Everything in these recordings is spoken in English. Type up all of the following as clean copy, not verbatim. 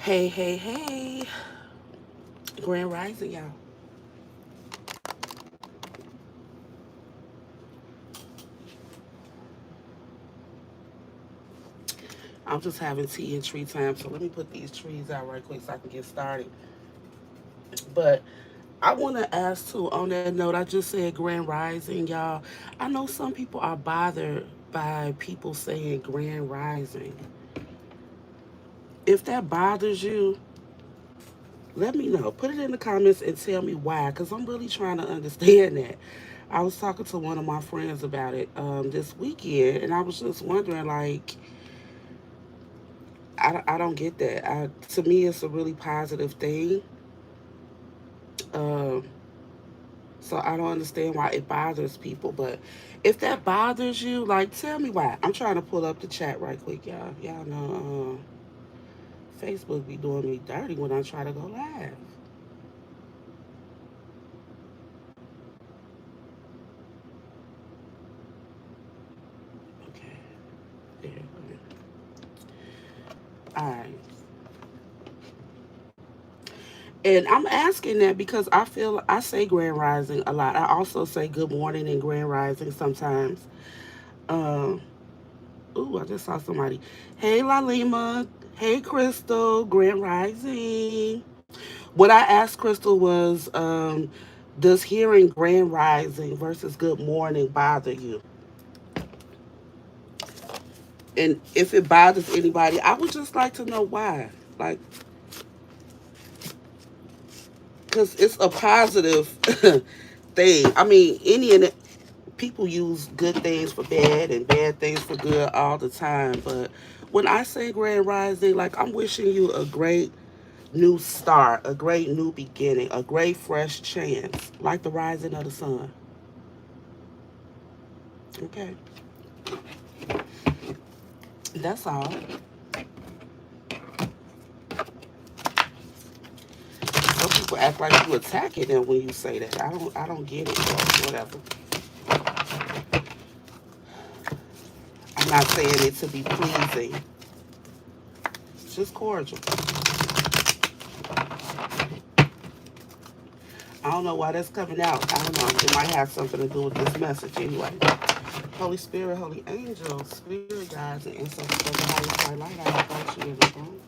Hey, hey, hey. Grand Rising, y'all. I'm just having tea and tree time, so let me put these trees out right quick so I can get started. But I want to ask too, on that note, I just said Grand Rising, y'all. I know some people are bothered by people saying Grand Rising. If that bothers you, let me know. Put it in the comments and tell me why, because I'm really trying to understand that. I was talking to one of my friends about it this weekend, and I was just wondering, like, I don't get that. To me, it's a really positive thing. Um, so I don't understand why it bothers people. But if that bothers you, like, tell me why. I'm trying to pull up the chat right quick, y'all. Y'all know Facebook be doing me dirty when I try to go live. Okay, there. All right. And I'm asking that because I feel I say Grand Rising a lot. I also say good morning and Grand Rising sometimes. Um, Ooh, I just saw somebody. Hey, Lalima. Hey, Crystal. Grand Rising. What I asked Crystal was, does hearing Grand Rising versus Good Morning bother you? And if it bothers anybody, I would just like to know why. Like, because it's a positive thing. I mean, people use good things for bad and bad things for good all the time. But when I say Grand Rising, like, I'm wishing you a great new start, a great new beginning, a great fresh chance, like the rising of the sun. Okay, that's all. Some people act like you attacking them when you say that. I don't get it. But whatever. I'm not saying it to be pleasing. It's just cordial. I don't know why that's coming out. I don't know. It might have something to do with this message anyway. Holy Spirit, Holy Angels, Spirit guides, and ancestors of the highest high light, I invite you in the room.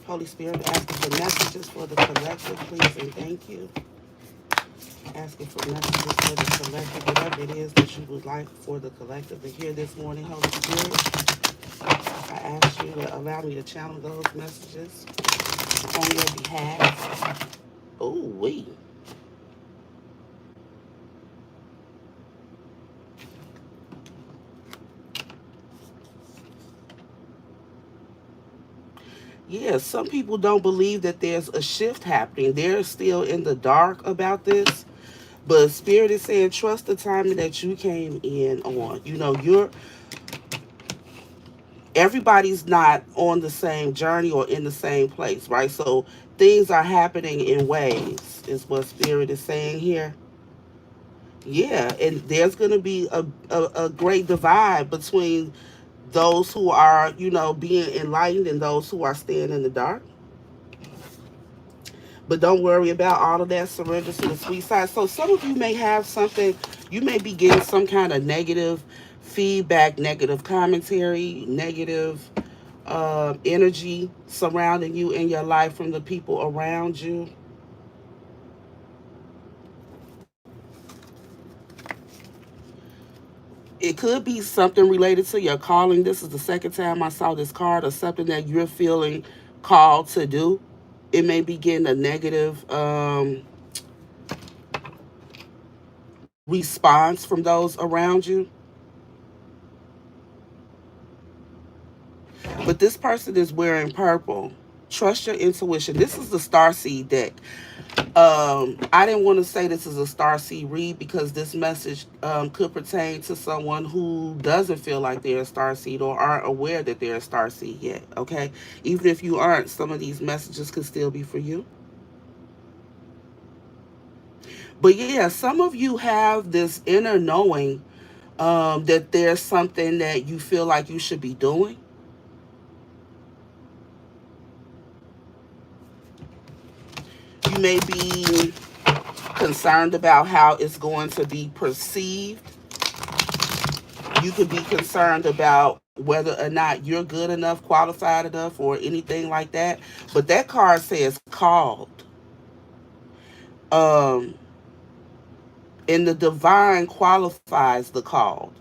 Holy Spirit, asking for messages for the collective, please and thank you. Asking for messages for the collective, whatever it is that you would like for the collective to hear this morning, Holy Spirit. I ask you to allow me to channel those messages on your behalf. Oh, wait. Yeah, some people don't believe that there's a shift happening. They're still in the dark about this. But Spirit is saying, trust the timing that you came in on. Everybody's not on the same journey or in the same place, right? So things are happening in waves, is what Spirit is saying here. Yeah, and there's going to be a great divide between those who are, being enlightened and those who are staying in the dark. But don't worry about all of that. Surrender to the sweet side. So some of you may have something, you may be getting some kind of negative feedback, negative commentary, negative energy surrounding you in your life from the people around you. It could be something related to your calling. This is the second time I saw this card, or something that you're feeling called to do. It may be getting a negative response from those around you. But this person is wearing purple. Trust your intuition. This is the Star Seed deck. I didn't want to say this is a Star Seed read because this message could pertain to someone who doesn't feel like they're a Star Seed or aren't aware that they're a Star Seed yet. Okay, even if you aren't, some of these messages could still be for you. But yeah, some of you have this inner knowing that there's something that you feel like you should be doing. You may be concerned about how it's going to be perceived. You could be concerned about whether or not you're good enough, qualified enough, or anything like that. But that card says called. Um, and the divine qualifies the called.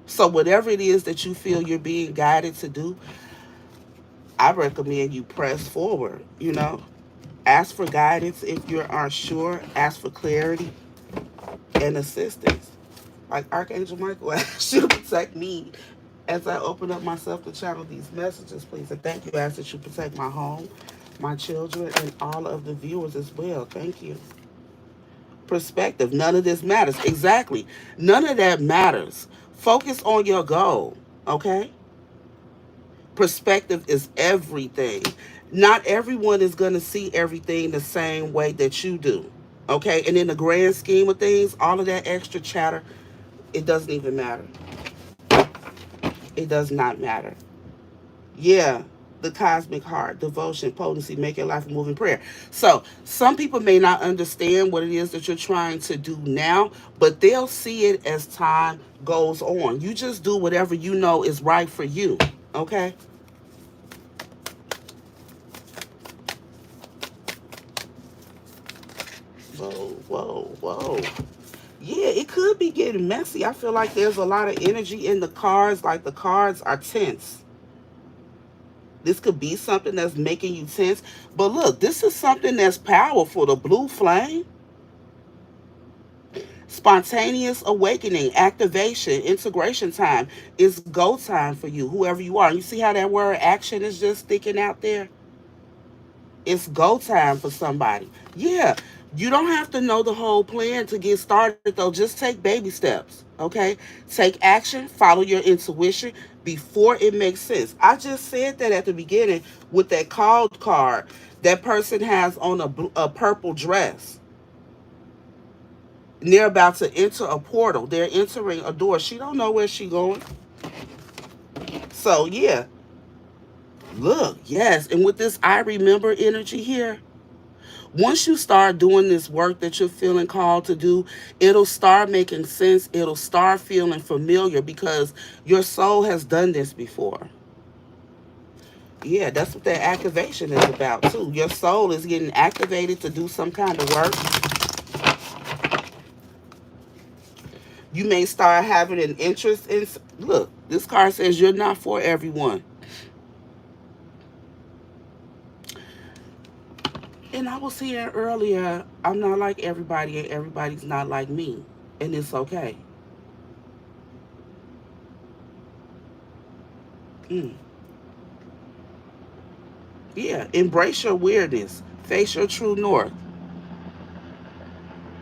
So whatever it is that you feel you're being guided to do, I recommend you press forward. Ask for guidance if you aren't sure. Ask for clarity and assistance. Like Archangel Michael asked you to protect me as I open up myself to channel these messages, please. And thank you. I ask that you protect my home, my children, and all of the viewers as well. Thank you. Perspective. None of this matters. Exactly. None of that matters. Focus on your goal. Okay? Perspective is everything. Not everyone is going to see everything the same way that you do. Okay? And in the grand scheme of things, all of that extra chatter, it doesn't even matter. It does not matter. Yeah, the cosmic heart, devotion, potency, make your life a moving prayer. So, some people may not understand what it is that you're trying to do now, but they'll see it as time goes on. You just do whatever you know is right for you. Okay? Whoa, whoa, whoa. Yeah, it could be getting messy. I feel like there's a lot of energy in the cards, like the cards are tense. This could be something that's making you tense. But look, this is something that's powerful. The blue flame, spontaneous awakening, activation, integration time is go time for you, whoever you are. And you see how that word action is just sticking out there? It's go time for somebody. Yeah, you don't have to know the whole plan to get started, though. Just take baby steps, okay? Take action, follow your intuition before it makes sense. I just said that at the beginning with that called card. That person has on a purple dress. And they're about to enter a portal. They're entering a door. She don't know where she going. So, yeah. Look, yes. And with this I remember energy here, once you start doing this work that you're feeling called to do, it'll start making sense. It'll start feeling familiar because your soul has done this before. Yeah, that's what that activation is about, too. Your soul is getting activated to do some kind of work. You may start having an interest in. Look, this card says you're not for everyone. And I was here earlier, I'm not like everybody, and everybody's not like me. And it's okay. Mm. Yeah, embrace your weirdness. Face your true north.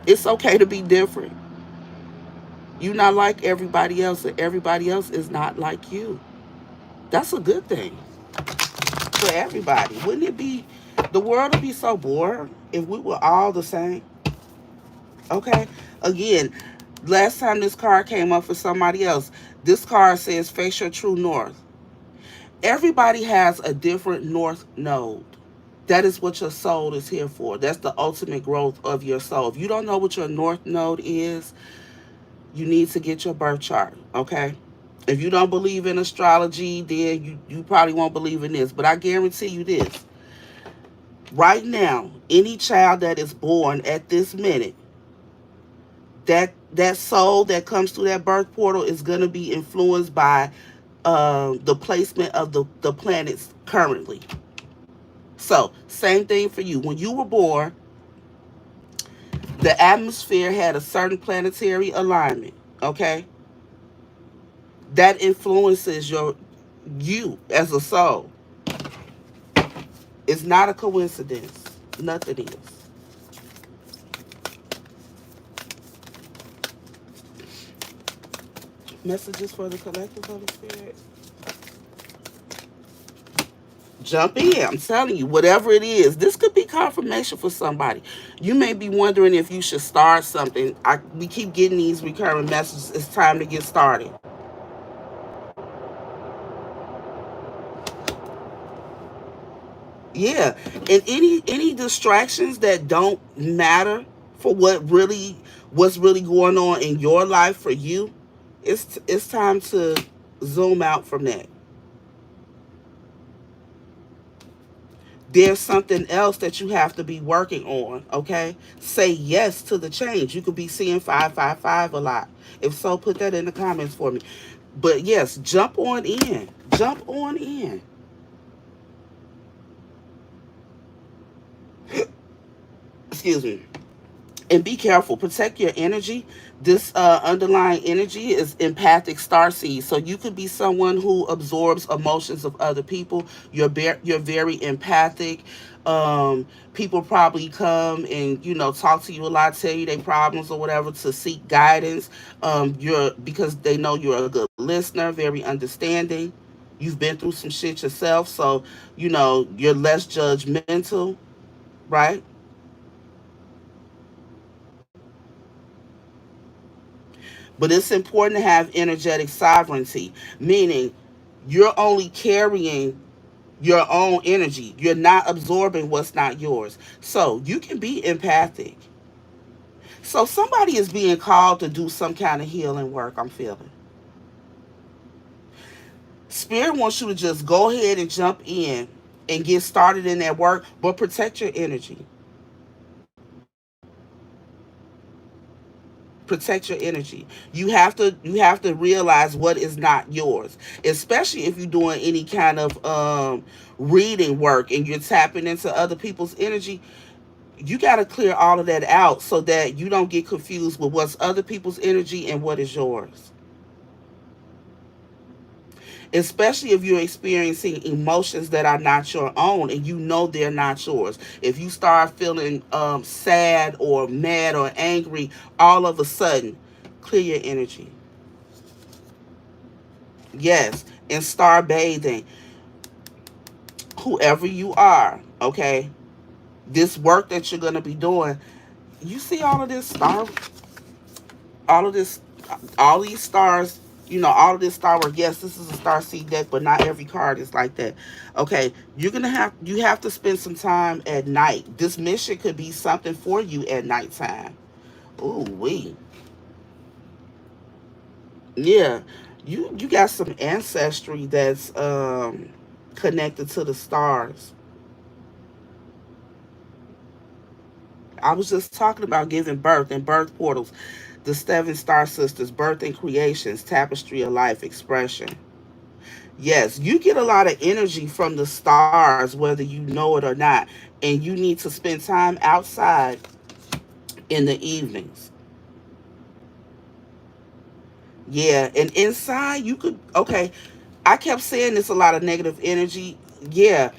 It's okay to be different. You're not like everybody else, and everybody else is not like you. That's a good thing for everybody. Wouldn't it be? The world would be so bored if we were all the same. Okay? Again, last time this card came up for somebody else, this card says face your true north. Everybody has a different north node. That is what your soul is here for. That's the ultimate growth of your soul. If you don't know what your north node is, you need to get your birth chart, okay? If you don't believe in astrology, then you probably won't believe in this. But I guarantee you this. Right now, any child that is born at this minute, that soul that comes through that birth portal is going to be influenced by the placement of the planets currently. So, same thing for you. When you were born, the atmosphere had a certain planetary alignment, okay? That influences you as a soul. It's not a coincidence. Nothing is. Messages for the collective, Holy Spirit. Jump in. I'm telling you, whatever it is, this could be confirmation for somebody. You may be wondering if you should start something. We keep getting these recurring messages. It's time to get started. Yeah, and any distractions that don't matter for what's really going on in your life for you, it's time to zoom out from that. There's something else that you have to be working on. Okay, say yes to the change. You could be seeing 555 a lot. If so, put that in the comments for me. But yes, jump on in. Jump on in. Excuse me. And be careful, protect your energy. This underlying energy is empathic starseed, so you could be someone who absorbs emotions of other people. You're very empathic. People probably come and talk to you a lot, tell you their problems or whatever to seek guidance. You're because they know you're a good listener, very understanding. You've been through some shit yourself, so you're less judgmental, right? But it's important to have energetic sovereignty, meaning you're only carrying your own energy. You're not absorbing what's not yours. So you can be empathic. So somebody is being called to do some kind of healing work, I'm feeling. Spirit wants you to just go ahead and jump in and get started in that work, but protect your energy. Protect your energy. You have to realize what is not yours, especially if you're doing any kind of reading work and you're tapping into other people's energy. You got to clear all of that out so that you don't get confused with what's other people's energy and what is yours, especially if you're experiencing emotions that are not your own and they're not yours. If you start feeling sad or mad or angry all of a sudden, clear your energy. Yes, and start bathing. Whoever you are, okay? This work that you're going to be doing, you see all of this, all these stars, all of this star work. Yes, this is a star seed deck, but not every card is like that. Okay, you have to spend some time at night. This mission could be something for you at nighttime. Ooh, wee. Yeah, you got some ancestry that's connected to the stars. I was just talking about giving birth and birth portals, the seven star sisters, birth and creations, tapestry of life, expression. Yes, you get a lot of energy from the stars, whether you know it or not, and you need to spend time outside in the evenings. Yeah, and inside you could, okay, I kept saying this a lot of negative energy. Yeah,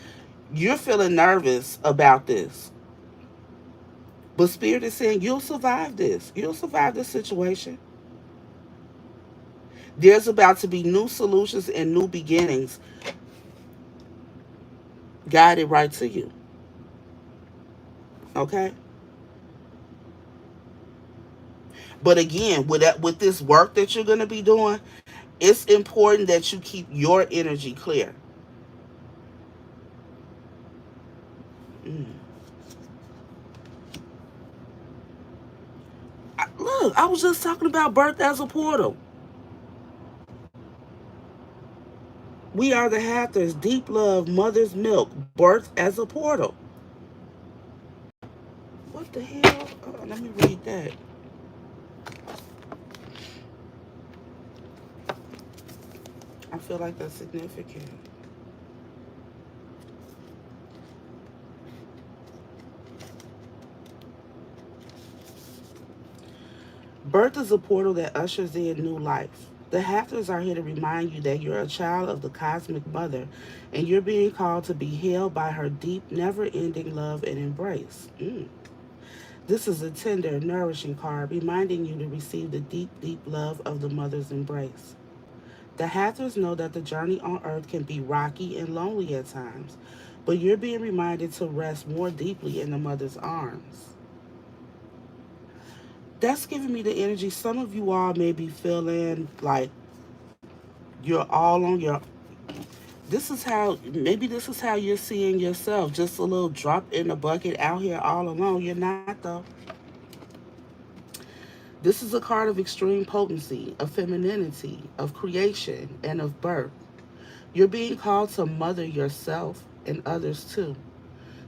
you're feeling nervous about this. But Spirit is saying you'll survive this. You'll survive this situation. There's about to be new solutions and new beginnings guided right to you. Okay? But again, with this work that you're going to be doing, it's important that you keep your energy clear. Mm. Look, I was just talking about birth as a portal. We are the Hathors, deep love, mother's milk, birth as a portal. What the hell? Let me read that. I feel like that's significant. Birth is a portal that ushers in new life. The Hathors are here to remind you that you're a child of the cosmic mother and you're being called to be held by her deep, never ending love and embrace. This is a tender, nourishing card reminding you to receive the deep, deep love of the mother's embrace. The Hathors know that the journey on earth can be rocky and lonely at times, but you're being reminded to rest more deeply in the mother's arms. That's giving me the energy. Some of you all may be feeling like you're all on your This is how you're seeing yourself. Just a little drop in the bucket out here all alone. You're not, though. This is a card of extreme potency, of femininity, of creation, and of birth. You're being called to mother yourself and others too,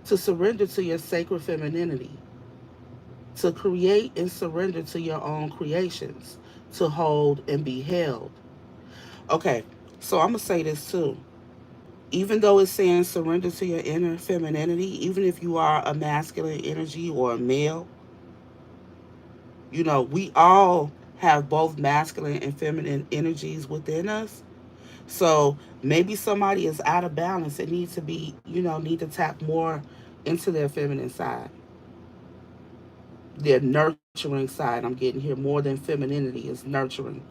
to surrender to your sacred femininity, to create and surrender to your own creations, to hold and be held. Okay, so I'm going to say this too. Even though it's saying surrender to your inner femininity, even if you are a masculine energy or a male, we all have both masculine and feminine energies within us. So maybe somebody is out of balance and needs to need to tap more into their feminine side, their nurturing side. I'm getting here more than femininity is nurturing.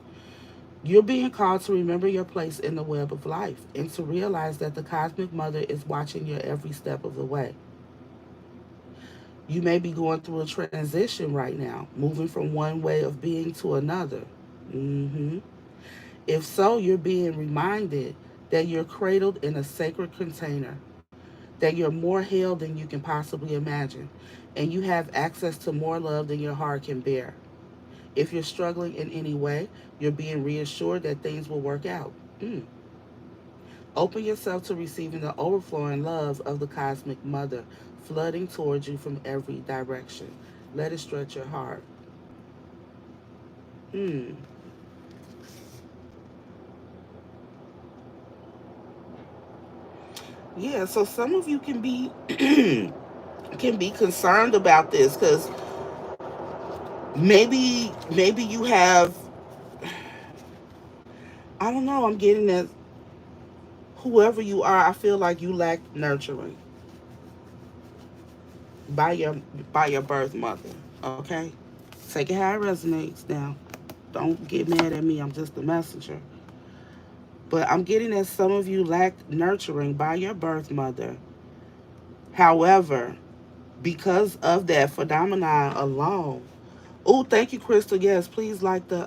You're being called to remember your place in the web of life and to realize that the cosmic mother is watching your every step of the way. You may be going through a transition right now, moving from one way of being to another. hmm If so, you're being reminded that you're cradled in a sacred container, that you're more held than you can possibly imagine, and you have access to more love than your heart can bear. If you're struggling in any way, you're being reassured that things will work out. Mm. Open yourself to receiving the overflowing love of the cosmic mother flooding towards you from every direction. Let it stretch your heart. Hmm. Yeah, so some of you can be can be concerned about this because maybe you have, I don't know, I'm getting that whoever you are, I feel like you lack nurturing by your by your birth mother. Okay? Take it how it resonates now. Don't get mad at me. I'm just the messenger. But I'm getting that some of you lack nurturing by your birth mother. However, because of that phenomenon alone, oh, thank you, Crystal. Yes, please like the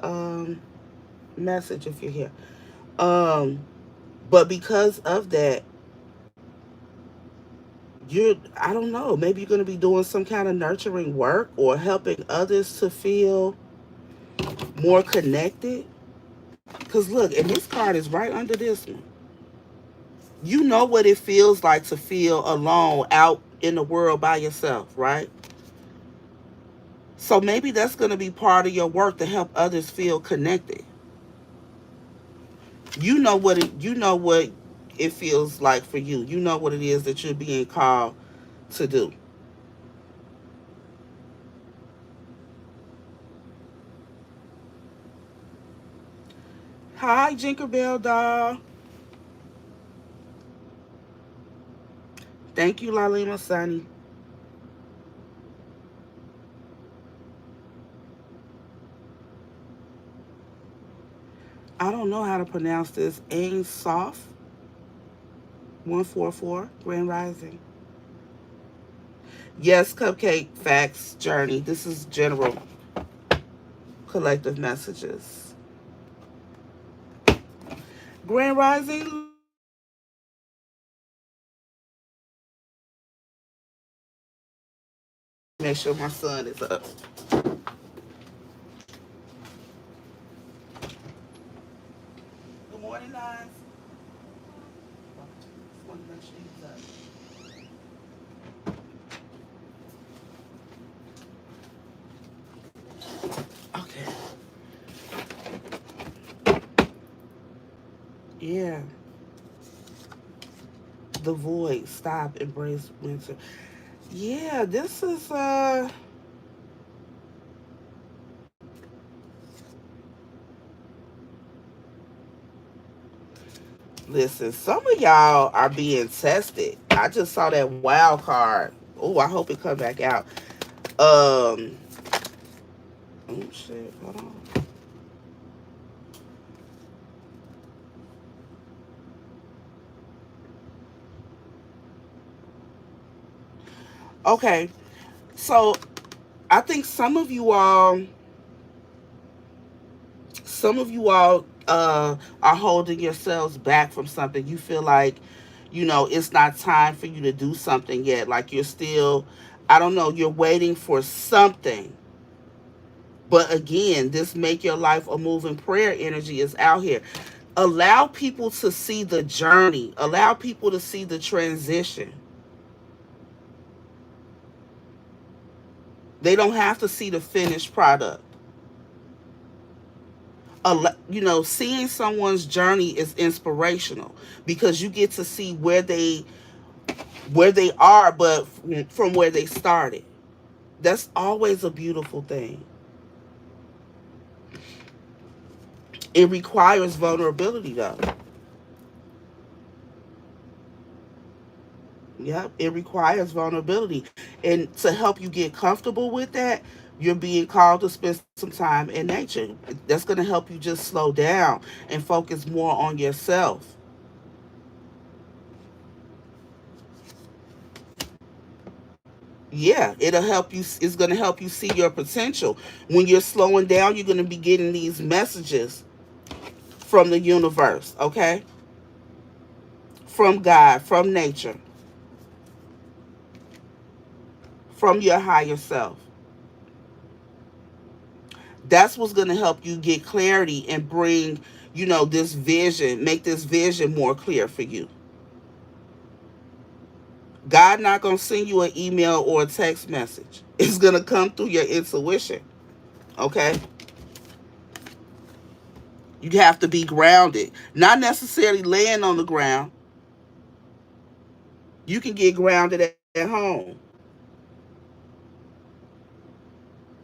message if you're here. Um, but because of that, I don't know, maybe you're gonna be doing some kind of nurturing work or helping others to feel more connected. Cause look, and this card is right under this one. You know what it feels like to feel alone out in the world by yourself, right? So maybe that's going to be part of your work to help others feel connected. You know what it feels like for you. You know what it is that you're being called to do. Hi, Jinkerbell doll. Thank you, Lalima Sunny. I don't know how to pronounce this. Ain Soft 144 Grand Rising. Yes, Cupcake Facts Journey. This is general collective messages. Grand Rising, make sure my son is up. Good morning, guys. Just want to make sure he's up. Okay. Yeah. The void. Stop. Embrace winter. Yeah, this is listen, some of y'all are being tested. I just saw that wild card. Oh, I hope it come back out. Um oh shit, hold on. Okay. So I think some of you all are holding yourselves back from something. You feel like, it's not time for you to do something yet. Like you're still, I don't know, you're waiting for something. But again, this make your life a moving prayer energy is out here. Allow people to see the journey. Allow people to see the transition. They don't have to see the finished product. Seeing someone's journey is inspirational because you get to see where they are, but from where they started. That's always a beautiful thing. It requires vulnerability, though. Yep, it requires vulnerability. And to help you get comfortable with that, you're being called to spend some time in nature. That's going to help you just slow down and focus more on yourself. Yeah, it'll help you. It's going to help you see your potential. When you're slowing down, you're going to be getting these messages from the universe, okay? From God, from nature, from your higher self. That's what's going to help you get clarity and bring, this vision, make this vision more clear for you. God not going to send you an email or a text message. It's going to come through your intuition, okay? You have to be grounded, not necessarily laying on the ground. You can get grounded at home,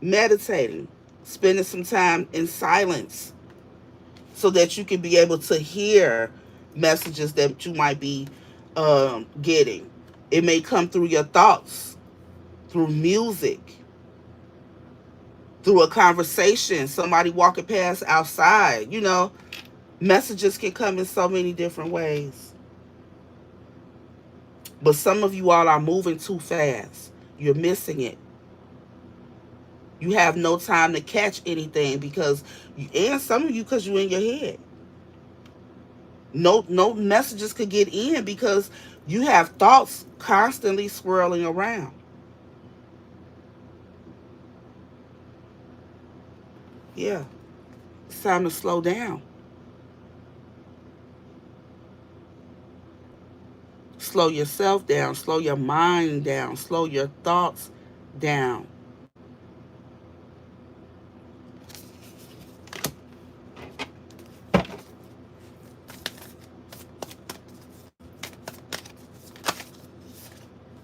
meditating, spending some time in silence so that you can be able to hear messages that you might be getting. It may come through your thoughts, through music, through a conversation, somebody walking past outside. Messages can come in so many different ways. But some of you all are moving too fast. You're missing it. You have no time to catch anything and some of you because you're in your head. No messages could get in because you have thoughts constantly swirling around. Yeah, it's time to slow down. Slow yourself down, slow your mind down, slow your thoughts down.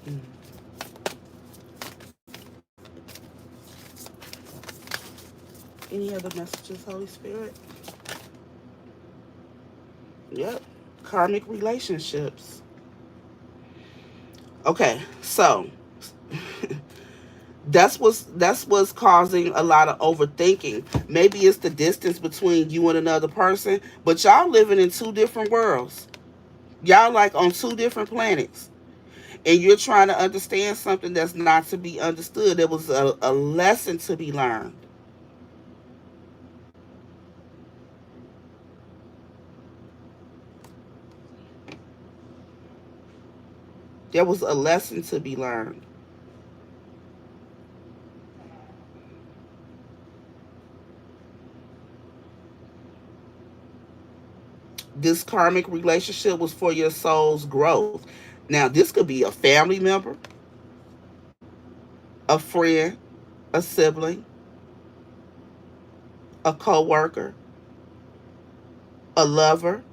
Mm. Any other messages, Holy Spirit? Yep. Karmic relationships. Okay, so that's what's causing a lot of overthinking. Maybe it's the distance between you and another person, but y'all living in two different worlds. Y'all like on two different planets. And you're trying to understand something that's not to be understood. There was a lesson to be learned. There was a lesson to be learned. This karmic relationship was for your soul's growth. Now, this could be a family member, a friend, a sibling, a co-worker, a lover.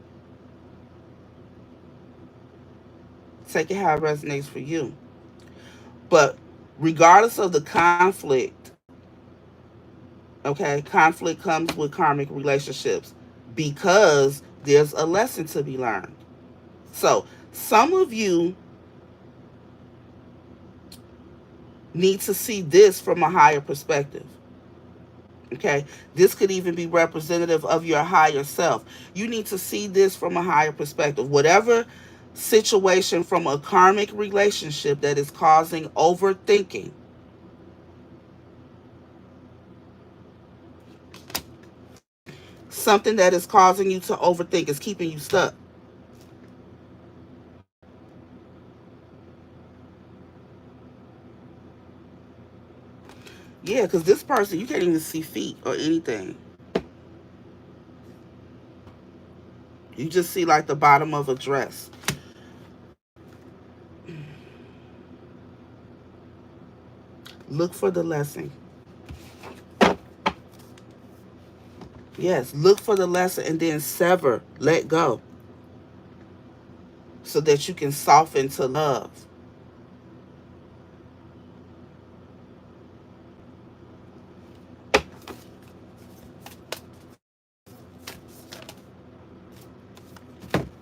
Take it how it resonates for you. But regardless of the conflict, okay, conflict comes with karmic relationships because there's a lesson to be learned. So, some of you need to see this from a higher perspective. Okay, this could even be representative of your higher self. You need to see this from a higher perspective. Whatever situation from a karmic relationship that is causing overthinking, Something that is causing you to overthink, is keeping you stuck. Yeah, because this person, you can't even see feet or anything. You just see like the bottom of a dress. Look for the lesson. Yes, look for the lesson and then sever, let go, so that you can soften to love.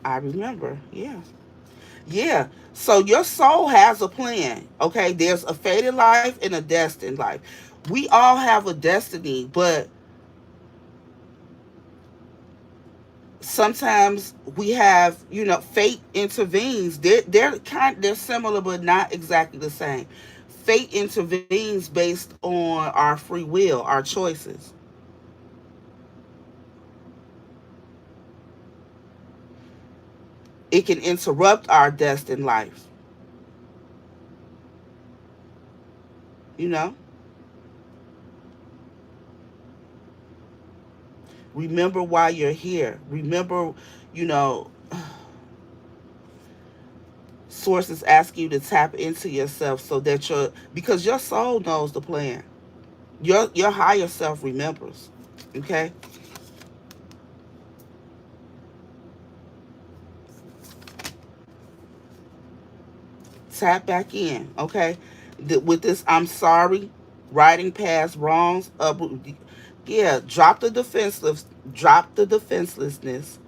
I remember. Yeah. Yeah. So your soul has a plan. Okay. There's a fated life and a destined life. We all have a destiny, but sometimes we have, fate intervenes. They're similar, but not exactly the same. Fate intervenes based on our free will, our choices. It can interrupt our destined life. You know, remember why you're here. Remember, you know, sources ask you to tap into yourself so that because your soul knows the plan. Your higher self remembers. Okay? Tap back in. Okay? With this I'm sorry, writing past wrongs, yeah, drop the defenselessness.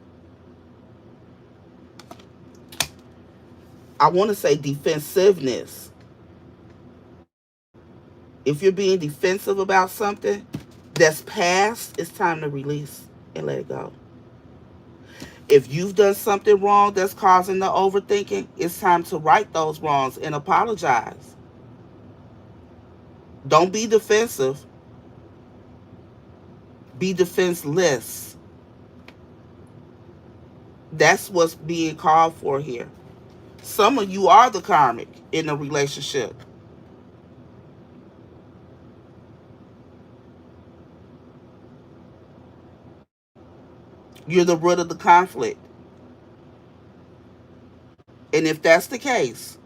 I want to say defensiveness. If you're being defensive about something that's past, it's time to release and let it go. If you've done something wrong that's causing the overthinking, it's time to right those wrongs and apologize. Don't be defensive, be defenseless. That's what's being called for here. Some of you are the karmic in a relationship. You're the root of the conflict. And if that's the case,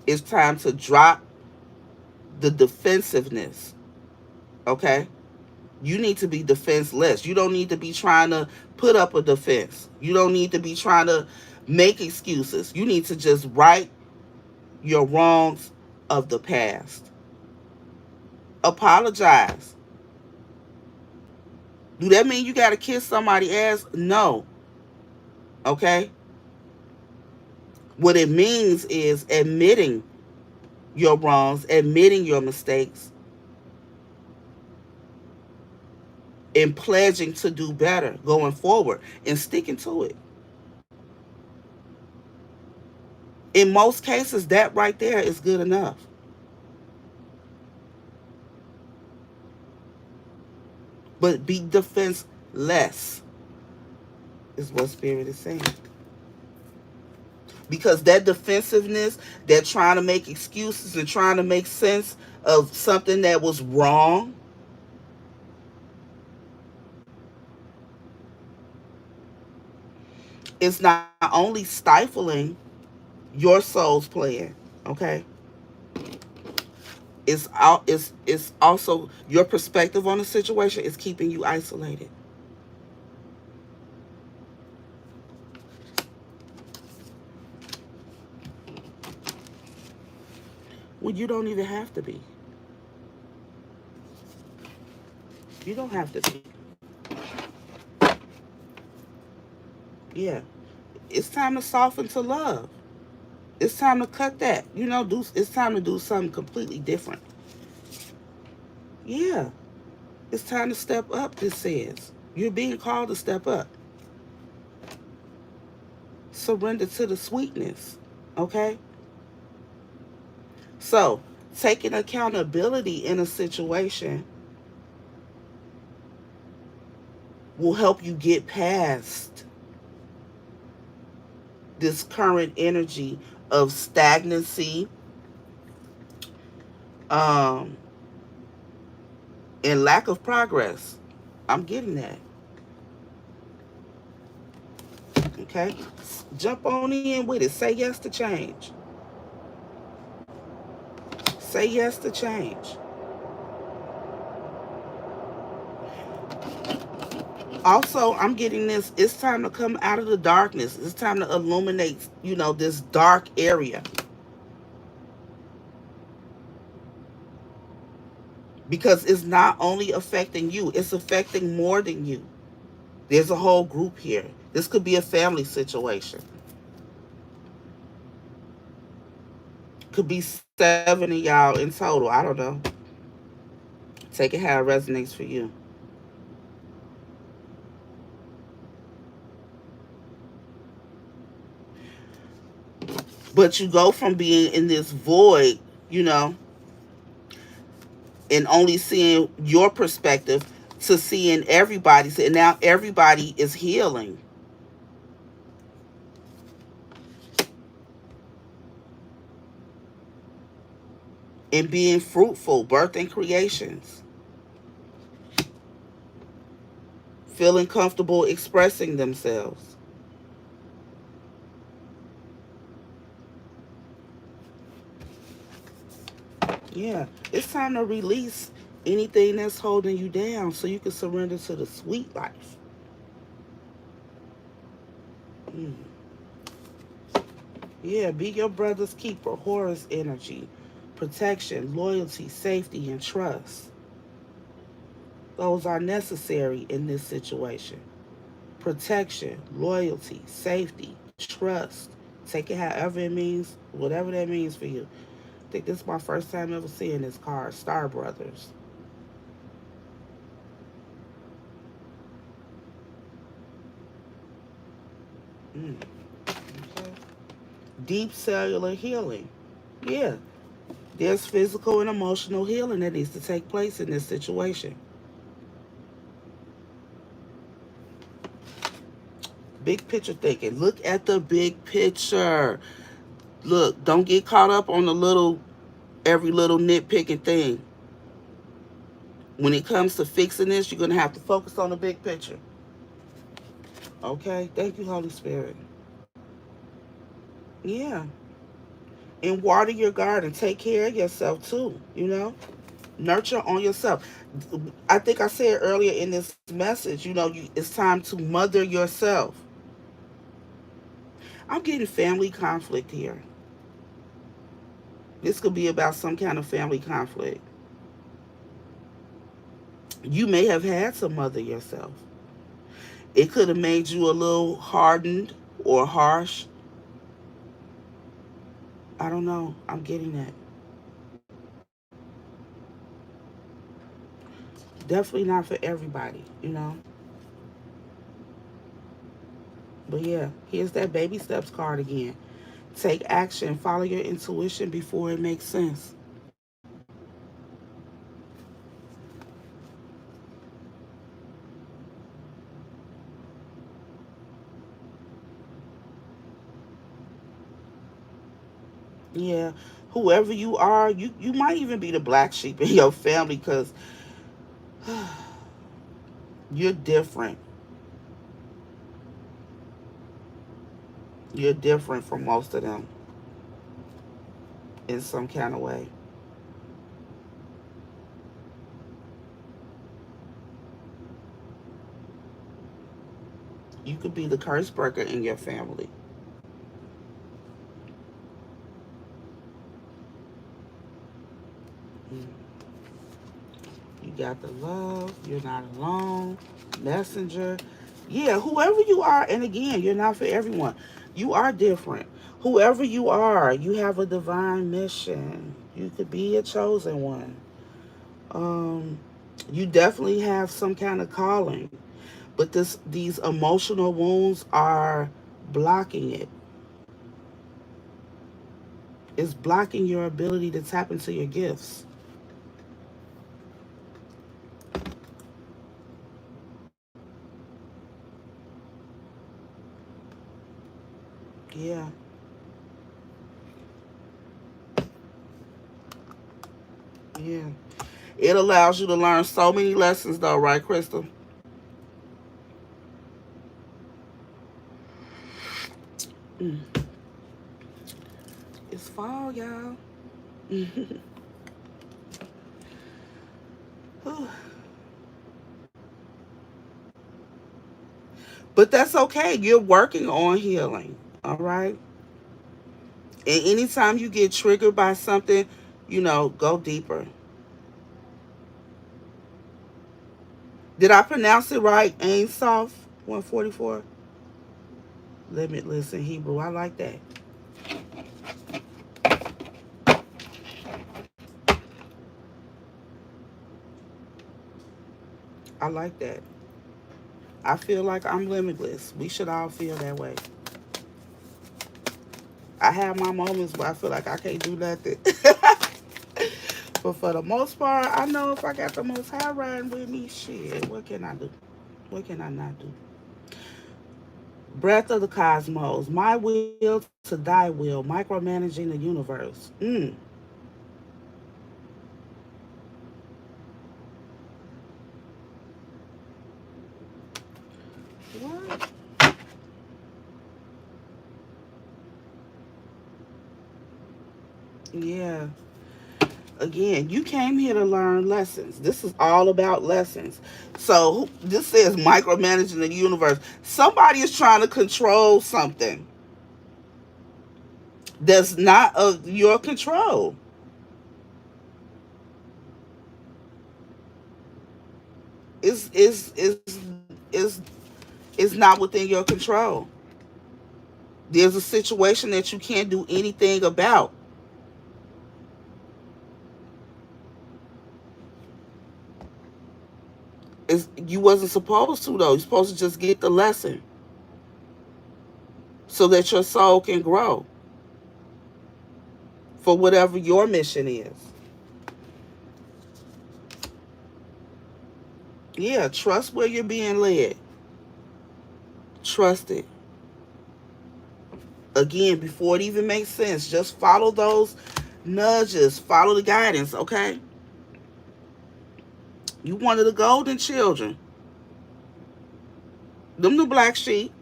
it's time to drop the defensiveness. Okay? You need to be defenseless. You don't need to be trying to put up a defense. You don't need to be trying to make excuses. You need to just right your wrongs of the past. Apologize. Do that mean you got to kiss somebody's ass? No. Okay? What it means is admitting your wrongs, admitting your mistakes, and pledging to do better going forward and sticking to it. In most cases, that right there is good enough. But be defenseless, is what Spirit is saying. Because that defensiveness, that trying to make excuses and trying to make sense of something that was wrong, is not only stifling your soul's plan, okay? It's also your perspective on the situation is keeping you isolated when you don't even have to be. You don't have to be. Yeah. It's time to soften to love. It's time to cut that. It's time to do something completely different. Yeah. It's time to step up, this says. You're being called to step up. Surrender to the sweetness. Okay? So, Taking accountability in a situation will help you get past this current energy of stagnancy, um, and lack of progress. I'm getting that. Okay? Jump on in with it. Say yes to change. Say yes to change. Also, I'm getting this. It's time to come out of the darkness. It's time to illuminate, this dark area. Because it's not only affecting you, it's affecting more than you. There's a whole group here. This could be a family situation. Could be 7 of y'all in total. I don't know. Take it how it resonates for you. But you go from being in this void, you know, and only seeing your perspective to seeing everybody's. And now everybody is healing and being fruitful, birthing creations, feeling comfortable expressing themselves. Yeah, it's time to release anything that's holding you down so you can surrender to the sweet life. Mm. Yeah, be your brother's keeper, Horus energy, protection, loyalty, safety, and trust. Those are necessary in this situation. Protection, loyalty, safety, trust. Take it however it means, whatever that means for you. I think this is my first time ever seeing this card, Star Brothers. Mm, okay. Deep cellular healing. Yeah, there's physical and emotional healing that needs to take place in this situation. Big picture thinking. Look at the big picture. Look, don't get caught up on every little nitpicking thing. When it comes to fixing this, you're going to have to focus on the big picture. Okay? Thank you, Holy Spirit. Yeah. And water your garden. Take care of yourself too, Nurture on yourself. I think I said earlier in this message, it's time to mother yourself. I'm getting family conflict here. This could be about some kind of family conflict. You may have had to mother yourself. It could have made you a little hardened or harsh. I don't know. I'm getting that. Definitely not for everybody. But yeah, here's that baby steps card again. Take action. Follow your intuition before it makes sense. Yeah, whoever you are, you might even be the black sheep in your family because you're different. You're different from most of them in some kind of way. You could be the curse breaker in your family. Mm. You got the love. You're not alone. Messenger. Yeah, whoever you are, and again, you're not for everyone. You are different. Whoever you are, you have a divine mission. You could be a chosen one. Um, you definitely have some kind of calling, but these emotional wounds are blocking it. It's blocking your ability to tap into your gifts. Yeah, yeah. It allows you to learn so many lessons, though, right, Crystal? Mm. It's fall, y'all. But that's okay. You're working on healing. All right. And anytime you get triggered by something, go deeper. Did I pronounce it right? Ain Soft 144. Limitless in Hebrew. I like that. I like that. I feel like I'm limitless. We should all feel that way. I have my moments where I feel like I can't do nothing. But for the most part, I know if I got the most high riding with me, shit, what can I do? What can I not do? Breath of the cosmos, my will to thy will, micromanaging the universe. What? Yeah. Again, you came here to learn lessons. This is all about lessons. So this says micromanaging the universe. Somebody is trying to control something that's not of your control. Is is not within your control. There's a situation that you can't do anything about. You wasn't supposed to though. You're supposed to just get the lesson so that your soul can grow for whatever your mission is. Yeah, trust where you're being led. Trust it. Again, before it even makes sense, just follow those nudges, follow the guidance, okay? You one of the golden children. Them the black sheep.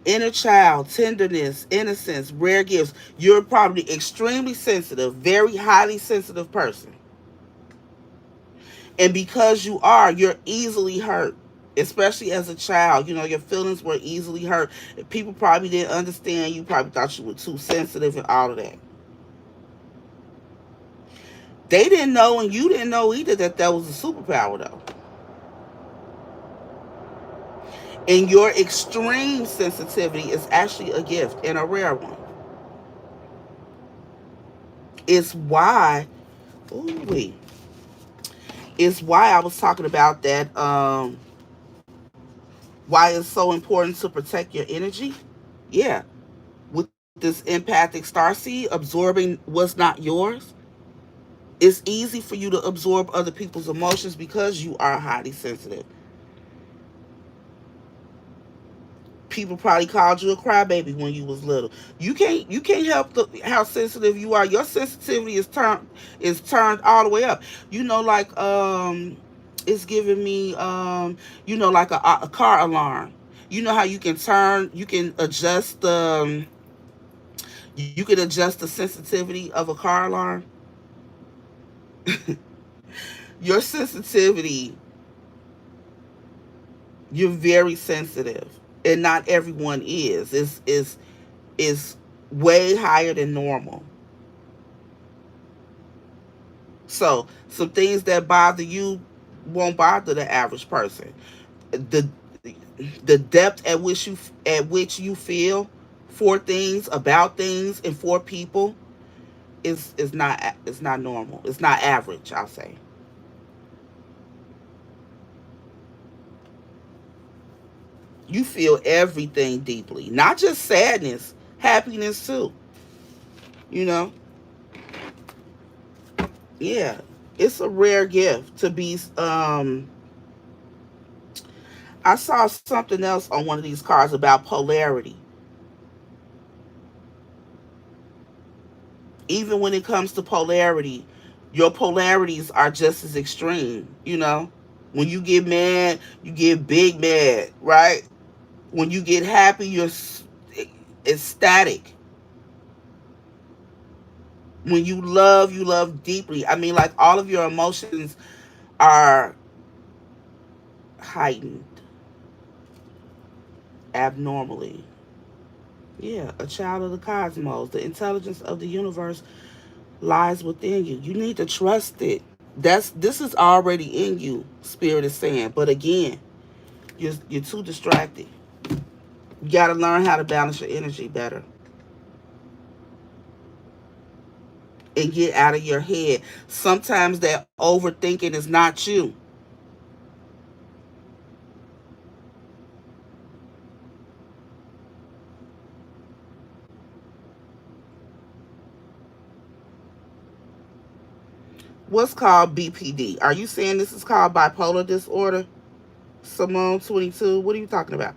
Inner child, tenderness, innocence, rare gifts. You're probably extremely sensitive, very highly sensitive person. And because you are, you're easily hurt. Especially as a child, your feelings were easily hurt. People probably didn't understand you, probably thought you were too sensitive and all of that. They didn't know, and you didn't know either, that was a superpower, though. And your extreme sensitivity is actually a gift and a rare one. It's why, ooh, it's why I was talking about that. Why it's so important to protect your energy. Yeah, with this empathic starseed absorbing what's not yours, it's easy for you to absorb other people's emotions because you are highly sensitive. People probably called you a crybaby when you was little. You can't help how sensitive you are. Your sensitivity is turned all the way up. Like it's giving me like a car alarm. You know how you can adjust the sensitivity of a car alarm. Your sensitivity, you're very sensitive, and not everyone is way higher than normal. So some things that bother you won't bother the average person. The the depth at which you feel for things, about things, and for people is not normal. It's not average, I'll say. You feel everything deeply, not just sadness, happiness too. You know, yeah, it's a rare gift to be. I saw something else on one of these cards about polarity. Even when it comes to polarity, your polarities are just as extreme. You know, when you get mad, you get big mad, right? When you get happy, you're ecstatic. When you love deeply. I mean, like all of your emotions are heightened abnormally. Yeah, a child of the cosmos. The intelligence of the universe lies within you. You need to trust it. This is already in you, spirit is saying. But again, you're too distracted. You got to learn how to balance your energy better and get out of your head. Sometimes that overthinking is not you. What's called BPD? Are you saying this is called bipolar disorder? Simone 22, what are you talking about?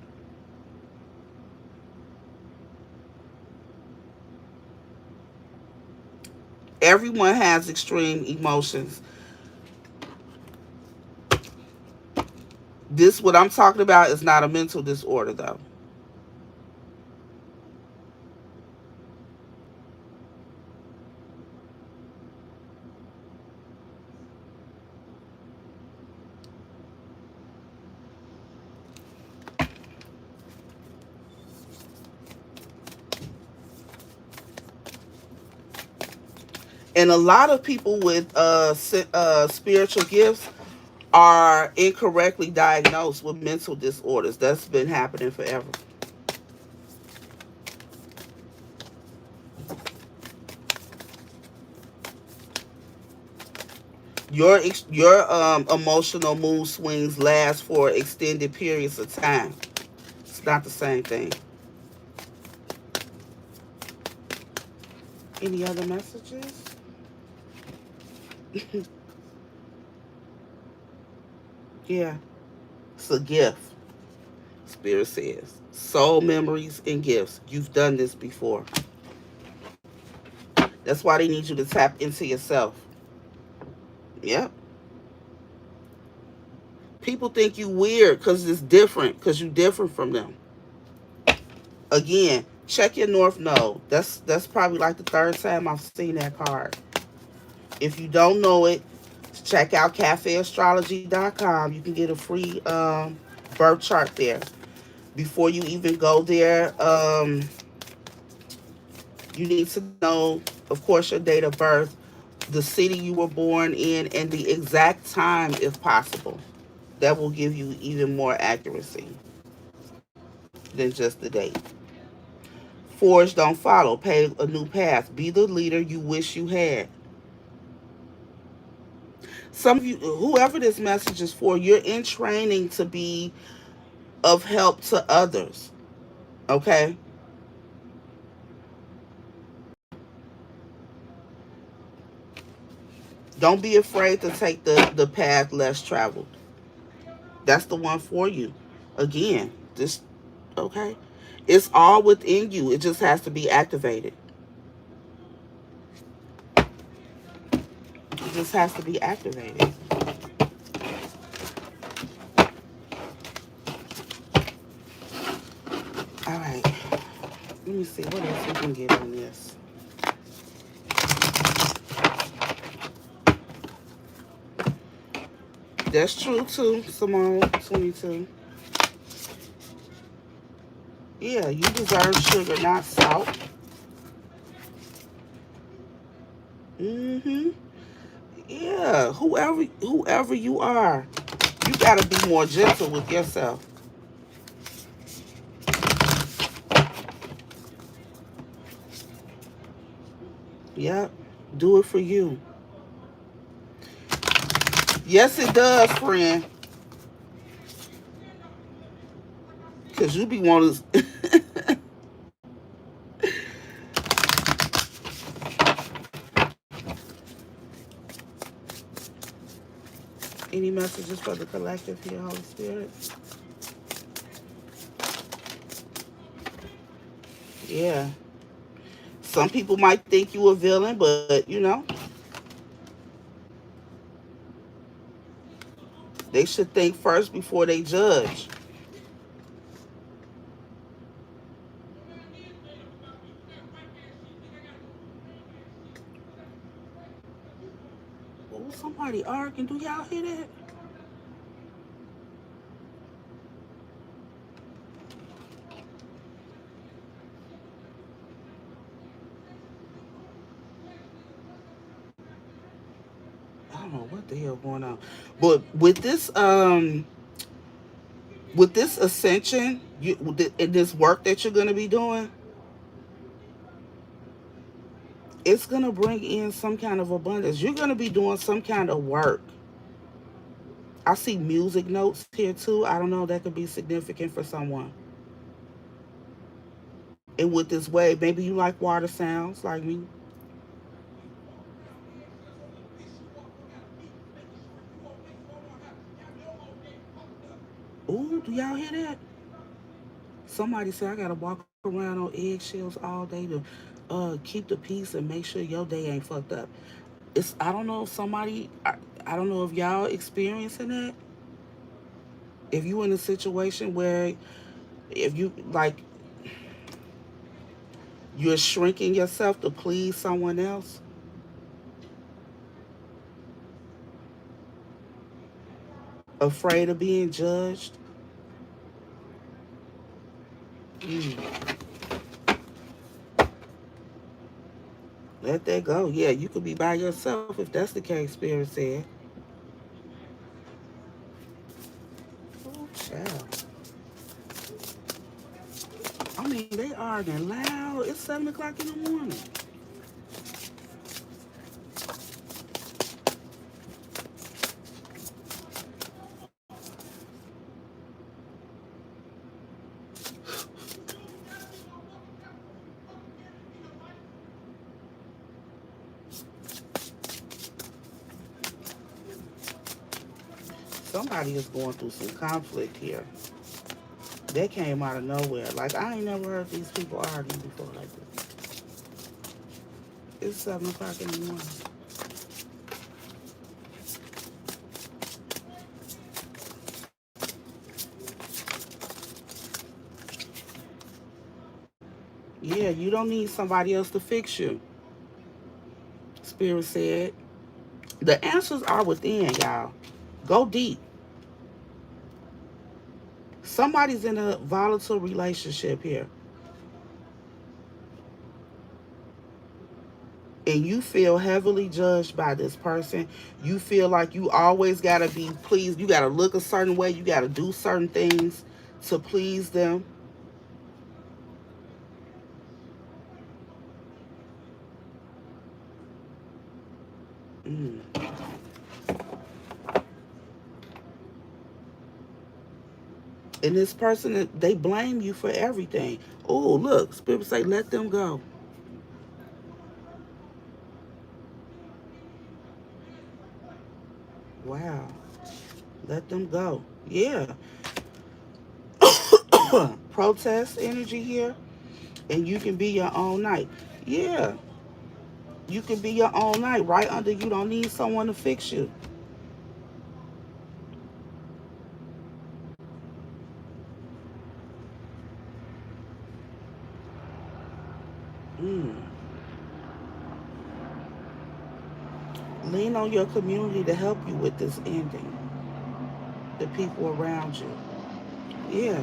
Everyone has extreme emotions. This, what I'm talking about, is not a mental disorder, though. And a lot of people with spiritual gifts are incorrectly diagnosed with mental disorders. That's been happening forever. Your emotional mood swings last for extended periods of time. It's not the same thing. Any other messages? Yeah, it's a gift. Spirit says soul memories and gifts. You've done this before. That's why they need you to tap into yourself. Yep. People think you weird because it's different, because you're different from them. Again, check your north node. That's probably like the third time I've seen that card. If you don't know it, check out cafeastrology.com. You can get a free birth chart there. Before you even go there, you need to know, of course, your date of birth, the city you were born in, and the exact time if possible. That will give you even more accuracy than just the date. Forge, don't follow. Pave a new path. Be the leader you wish you had. Some of you, whoever this message is for, you're in training to be of help to others. Okay? Don't be afraid to take the path less traveled. That's the one for you. Again, this, okay? It's all within you. It just has to be activated. It just has to be activated. All right. Let me see what else we can get on this. That's true too, Simone 22. Yeah, you deserve sugar, not salt. Mm-hmm. Yeah, whoever you are, you gotta be more gentle with yourself. Yep. Do it for you. Yes, it does, friend. Cause you be wanting. Any messages for the collective here, Holy Spirit? Yeah. Some people might think you a villain, but they should think first before they judge. Oh, somebody arguing. Do y'all hear that? I don't know what the hell going on. But with this ascension, in this work that you're gonna be doing, it's gonna bring in some kind of abundance. You're gonna be doing some kind of work. I see music notes here too. I don't know, that could be significant for someone. And with this wave, maybe you like water sounds like me. Ooh, do y'all hear that? Somebody said I gotta walk around on eggshells all day to keep the peace and make sure your day ain't fucked up. It's I don't know if I don't know if y'all experiencing that. If you in a situation where if you like you're shrinking yourself to please someone else, afraid of being judged. Mm, let that go. Yeah, you could be by yourself if that's the case. Spirit said. Oh, child. I mean, they arguing loud. It's 7 o'clock in the morning. Somebody is going through some conflict here. That came out of nowhere. Like I ain't never heard these people argue before like this. It's 7 o'clock in the morning. Yeah, you don't need somebody else to fix you. Spirit said. The answers are within, y'all. Go deep. Somebody's in a volatile relationship here. And you feel heavily judged by this person. You feel like you always got to be pleased. You got to look a certain way. You got to do certain things to please them. Mm. And this person, they blame you for everything. Oh, look, Spirit say, let them go. Wow. Let them go. Yeah. Protest energy here, and you can be your own knight. Yeah. You can be your own knight right under you. Don't need someone to fix you. Mm. Lean on your community to help you with this ending. The people around you. Yeah.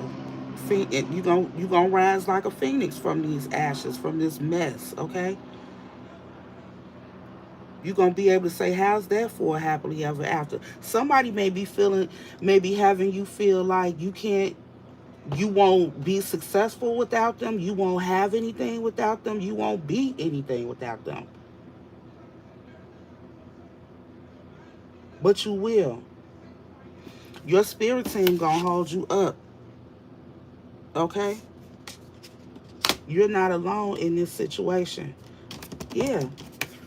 You gonna rise like a phoenix from these ashes, from this mess, okay? You're gonna be able to say, how's that for a happily ever after? Somebody may be feeling, maybe having you feel like you won't be successful without them, you won't have anything without them, you won't be anything without them. But you will. Your spirit team gonna hold you up, okay? You're not alone in this situation. Yeah,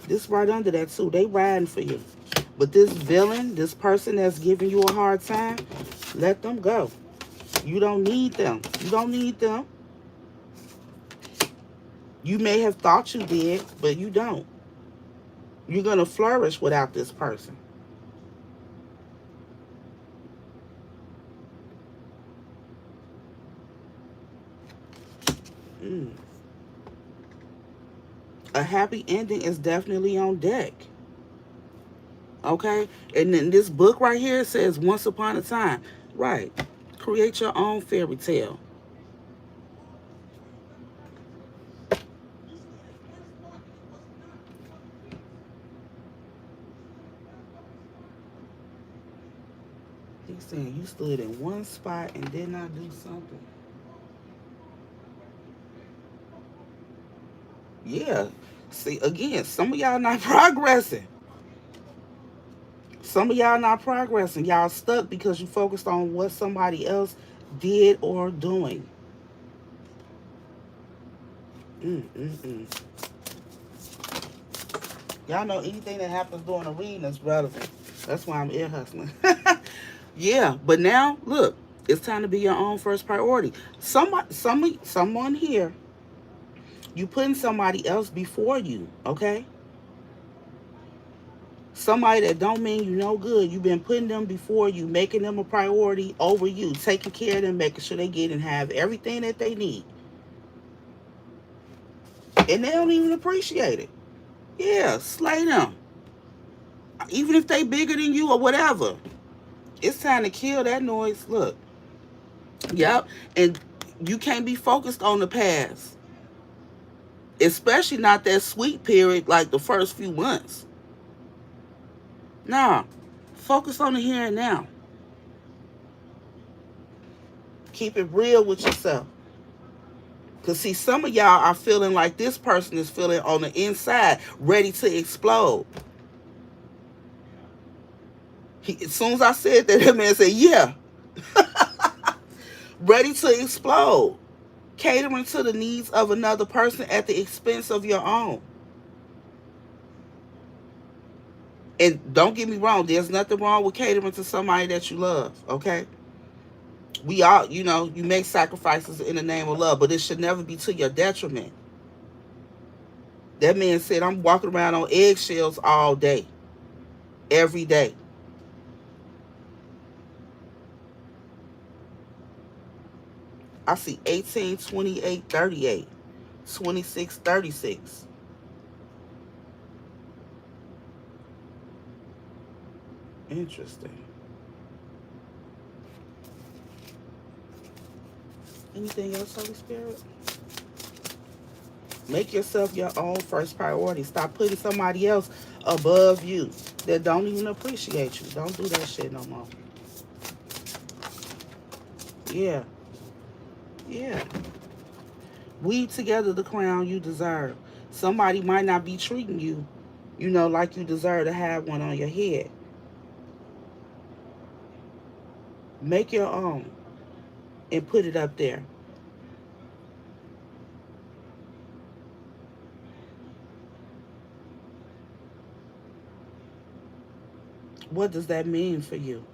this right under that too. They riding for you. But this villain, this person that's giving you a hard time, let them go. You don't need them. You don't need them. You may have thought you did, but you don't. You're going to flourish without this person. Mm. A happy ending is definitely on deck. Okay? And then this book right here says once upon a time. Right. Create your own fairy tale. He's saying you stood in one spot and did not do something. Yeah. See, again, some of y'all not progressing. Some of y'all not progressing. Y'all stuck because you focused on what somebody else did or doing. Mm. Y'all know anything that happens during a reading is relevant. That's why I'm ear hustling. Yeah, but now look, it's time to be your own first priority. Someone here, you putting somebody else before you, okay? Somebody that don't mean you no good. You've been putting them before you, making them a priority over you, taking care of them, making sure they get and have everything that they need. And they don't even appreciate it. Yeah, slay them. Even if they bigger than you or whatever. It's time to kill that noise. Look. Yep. And you can't be focused on the past. Especially not that sweet period like the first few months. Nah. Focus on the here and now. Keep it real with yourself. Because, see, some of y'all are feeling like this person is feeling on the inside, ready to explode. As soon as I said that, that man said, yeah. Ready to explode. Catering to the needs of another person at the expense of your own. And don't get me wrong, there's nothing wrong with catering to somebody that you love, okay? We all, you make sacrifices in the name of love, but it should never be to your detriment. That man said, I'm walking around on eggshells all day, every day. I see 18, 28, 38, 26, 36. Interesting. Anything else, Holy Spirit? Make yourself your own first priority. Stop putting somebody else above you that don't even appreciate you. Don't do that shit no more. Yeah. Yeah. Weave together the crown you deserve. Somebody might not be treating you, like you deserve to have one on your head. Make your own and put it up there. What does that mean for you?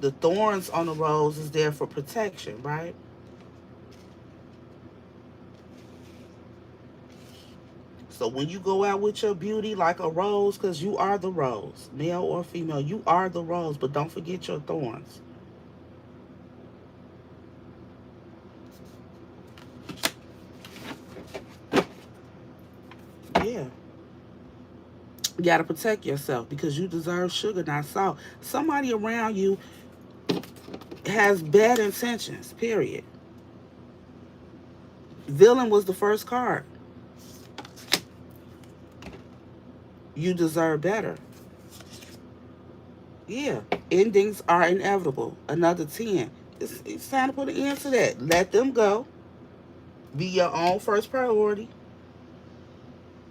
The thorns on the rose is there for protection, right? So when you go out with your beauty like a rose, because you are the rose, male or female, you are the rose, but don't forget your thorns. Yeah. You got to protect yourself because you deserve sugar, not salt. Somebody around you has bad intentions, period. Villain was the first card. You deserve better. Yeah. Endings are inevitable. Another 10. It's time to put an end to that. Let them go. Be your own first priority.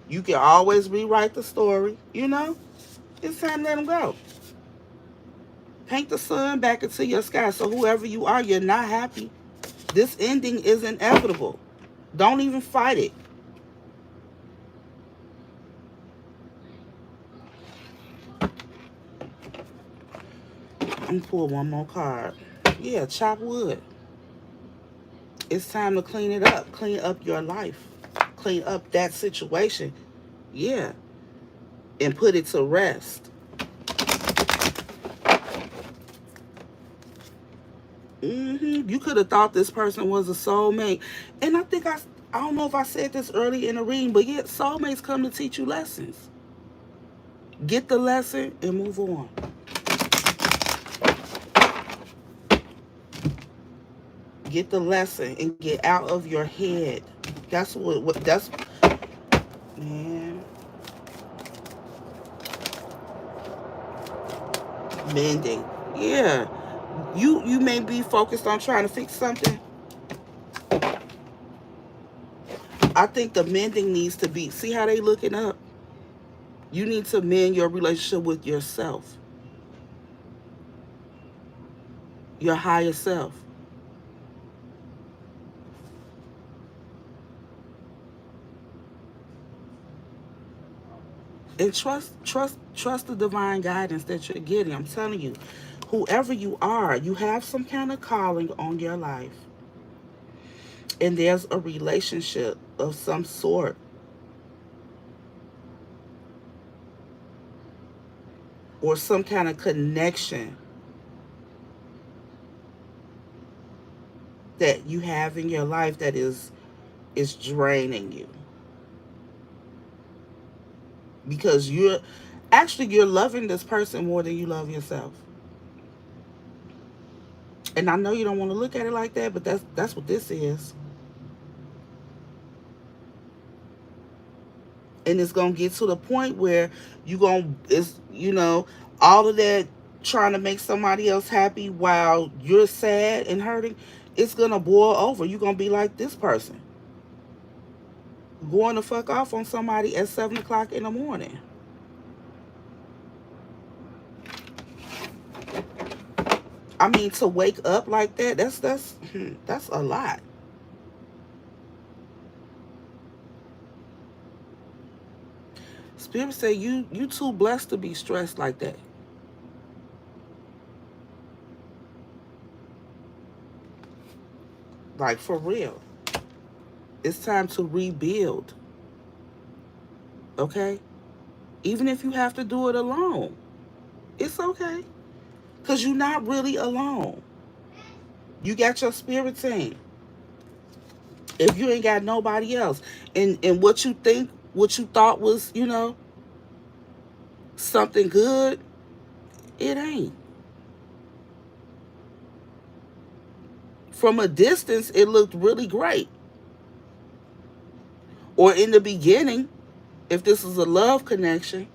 You can always rewrite the story. It's time to let them go. Paint the sun back into your sky. So whoever you are, you're not happy. This ending is inevitable. Don't even fight it. I'm gonna pull one more card. Yeah, chop wood. It's time to clean it up. Clean up your life. Clean up that situation. Yeah. And put it to rest. You could have thought this person was a soulmate. And I don't know if I said this early in the reading, but yeah, soulmates come to teach you lessons. Get the lesson and move on. Get the lesson and get out of your head. That's what that's man. Mending. Yeah. You may be focused on trying to fix something. I think the mending needs to be, see how they looking up? You need to mend your relationship with yourself. Your higher self. And trust the divine guidance that you're getting. I'm telling you, whoever you are, you have some kind of calling on your life. And there's a relationship of some sort, or some kind of connection that you have in your life that is draining you, because you're loving this person more than you love yourself. And I know you don't want to look at it like that, but that's what this is. And it's gonna get to the point where it's all of that trying to make somebody else happy while you're sad and hurting. It's gonna boil over. You're gonna be like this person, going to fuck off on somebody at 7 o'clock in the morning. I mean, to wake up like that, that's a lot. Spirit say you too blessed to be stressed like that. Like, for real. It's time to rebuild. Okay? Even if you have to do it alone, it's okay. Because you're not really alone. You got your spirit team. If you ain't got nobody else, and what you thought was, something good, it ain't. From a distance, it looked really great. Or in the beginning, if this is a love connection,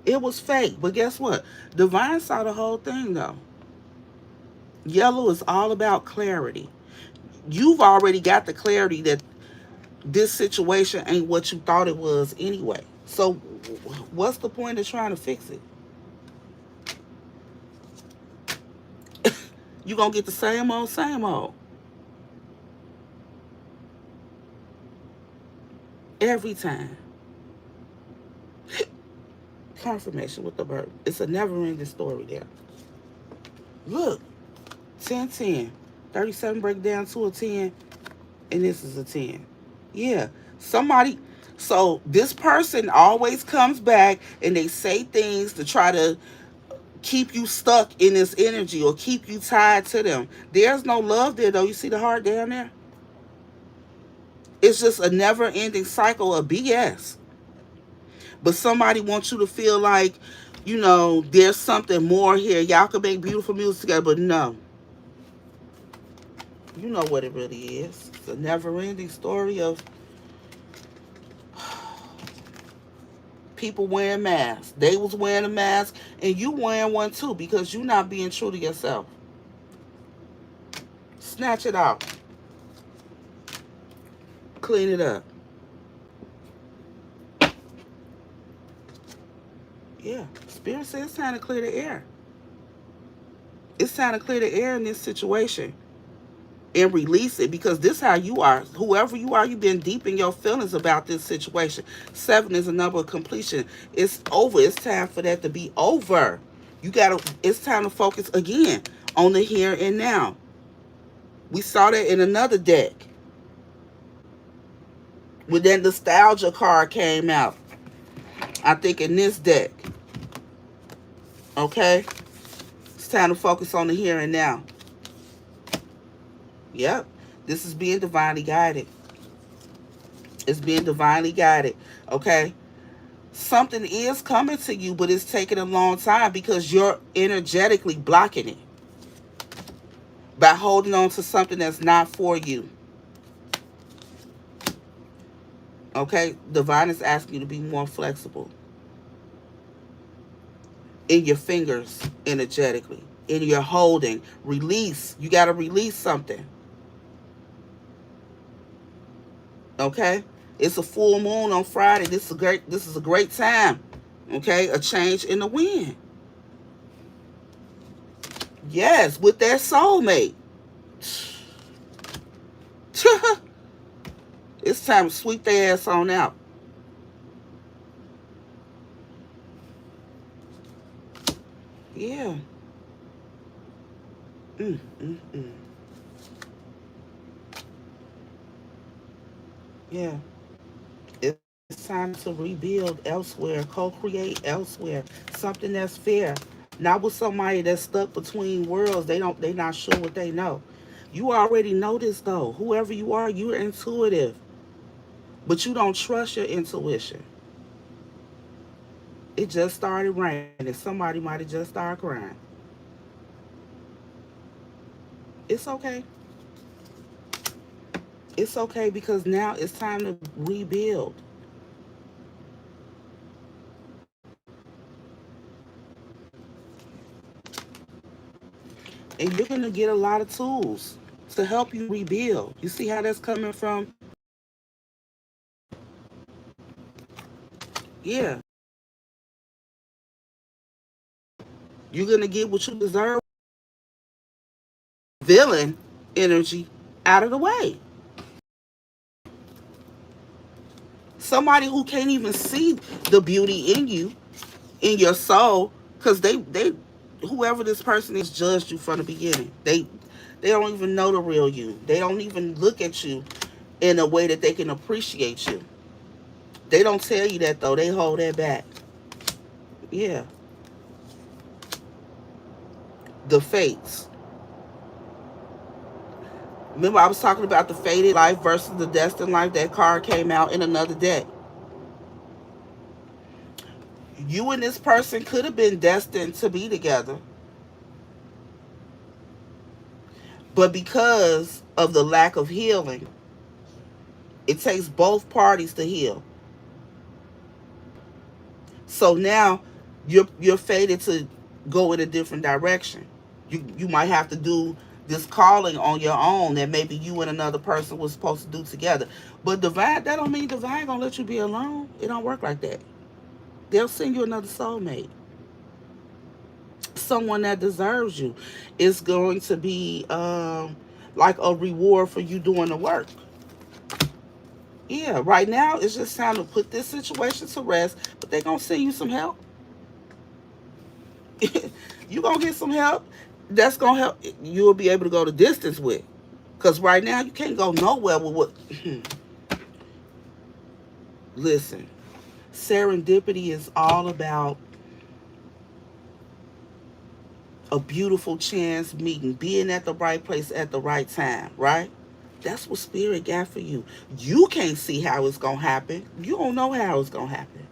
it was fake. But guess what? Divine saw the whole thing, though. Yellow is all about clarity. You've already got the clarity that this situation ain't what you thought it was anyway. So what's the point of trying to fix it? You're going to get the same old, same old. Every time. Confirmation with the bird. It's a never-ending story there. Look, 10, 10. 37 break down to a 10, and this is a 10. Yeah, somebody. So this person always comes back and they say things to try to keep you stuck in this energy or keep you tied to them. There's no love there, though. You see the heart down there? It's just a never-ending cycle of BS. But somebody wants you to feel like, there's something more here. Y'all can make beautiful music together, but no. You know what it really is. It's a never-ending story of people wearing masks. They was wearing a mask, and you wearing one too, because you're not being true to yourself. Snatch it out. Clean it up. Yeah. Spirit says it's time to clear the air. It's time to clear the air in this situation and release it, because this how you are. Whoever you are, you've been deep in your feelings about this situation. 7 is a number of completion. It's over. It's time for that to be over. You gotta. It's time to focus again on the here and now. We saw that in another deck when that nostalgia card came out. I think in this deck. Okay, it's time to focus on the here and now. Yep, this is being divinely guided. It's being divinely guided. Okay, something is coming to you, but it's taking a long time because you're energetically blocking it by holding on to something that's not for you. Okay, divine is asking you to be more flexible in your fingers energetically, in your holding. Release. You got to release something. Okay, it's a full moon on Friday. This is a great time. Okay, a change in the wind. Yes, with that soulmate. It's time to sweep their ass on out. Yeah. Mm, mm, mm. Yeah. It's time to rebuild elsewhere, co-create elsewhere. Something that's fair. Not with somebody that's stuck between worlds. They not sure what they know. You already know this though. Whoever you are, you're intuitive. But you don't trust your intuition. It just started raining. Somebody might have just started crying. It's okay. It's okay because now it's time to rebuild. And you're going to get a lot of tools to help you rebuild. You see how that's coming from? Yeah. You're going to get what you deserve. Villain energy out of the way. Somebody who can't even see the beauty in you, in your soul, because whoever this person is judged you from the beginning. They don't even know the real you. They don't even look at you in a way that they can appreciate you. They don't tell you that though. They hold that back. Yeah. The fates. Remember I was talking about the fated life versus the destined life? That card came out in another deck. You and this person could have been destined to be together, but because of the lack of healing, it takes both parties to heal. So now you're fated to go in a different direction. You might have to do this calling on your own that maybe you and another person was supposed to do together. But divine, that don't mean divine gonna let you be alone. It don't work like that. They'll send you another soulmate, someone that deserves you. It's going to be like a reward for you doing the work. Yeah, right now it's just time to put this situation to rest, but they're gonna send you some help. You gonna get some help that's gonna help. You'll be able to go the distance with, because right now you can't go nowhere with what. Listen, serendipity is all about a beautiful chance meeting, being at the right place at the right time, right? That's what spirit got for you. You can't see how it's gonna happen. You don't know how it's gonna happen.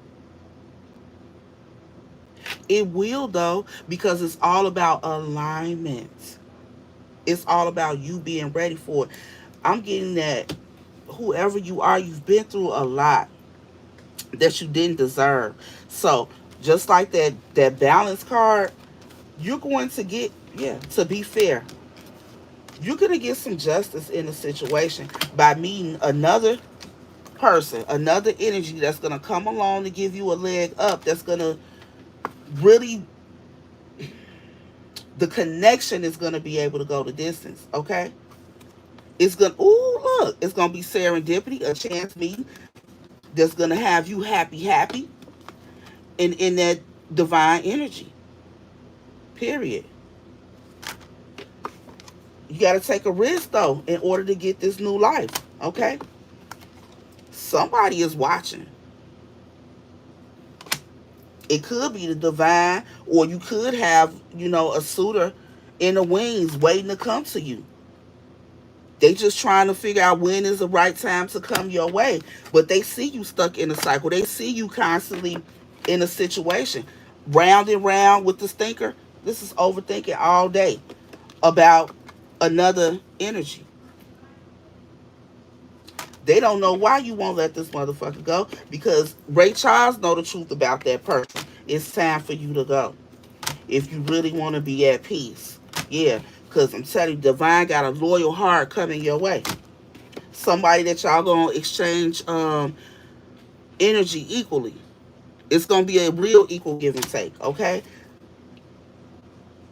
It will though, because it's all about alignment. It's all about you being ready for it. I'm getting that whoever you are, you've been through a lot that you didn't deserve. So just like that balance card, you're going to get, yeah, to be fair, you're going to get some justice in the situation by meeting another person, another energy that's going to come along to give you a leg up, that's going to really, the connection is going to be able to go the distance, okay? It's going to, ooh, look, it's going to be serendipity, a chance meeting that's going to have you happy, happy, in that divine energy, period. You got to take a risk, though, in order to get this new life, okay? Somebody is watching. It could be the divine, or you could have, a suitor in the wings waiting to come to you. They just trying to figure out when is the right time to come your way. But they see you stuck in a cycle. They see you constantly in a situation. Round and round with the stinker. This is overthinking all day about another energy. They don't know why you won't let this motherfucker go, because Ray Charles know the truth about that person. It's time for you to go if you really want to be at peace. Yeah, because I'm telling you, Divine got a loyal heart coming your way. Somebody that y'all gonna exchange energy equally. It's gonna be a real equal give and take, okay?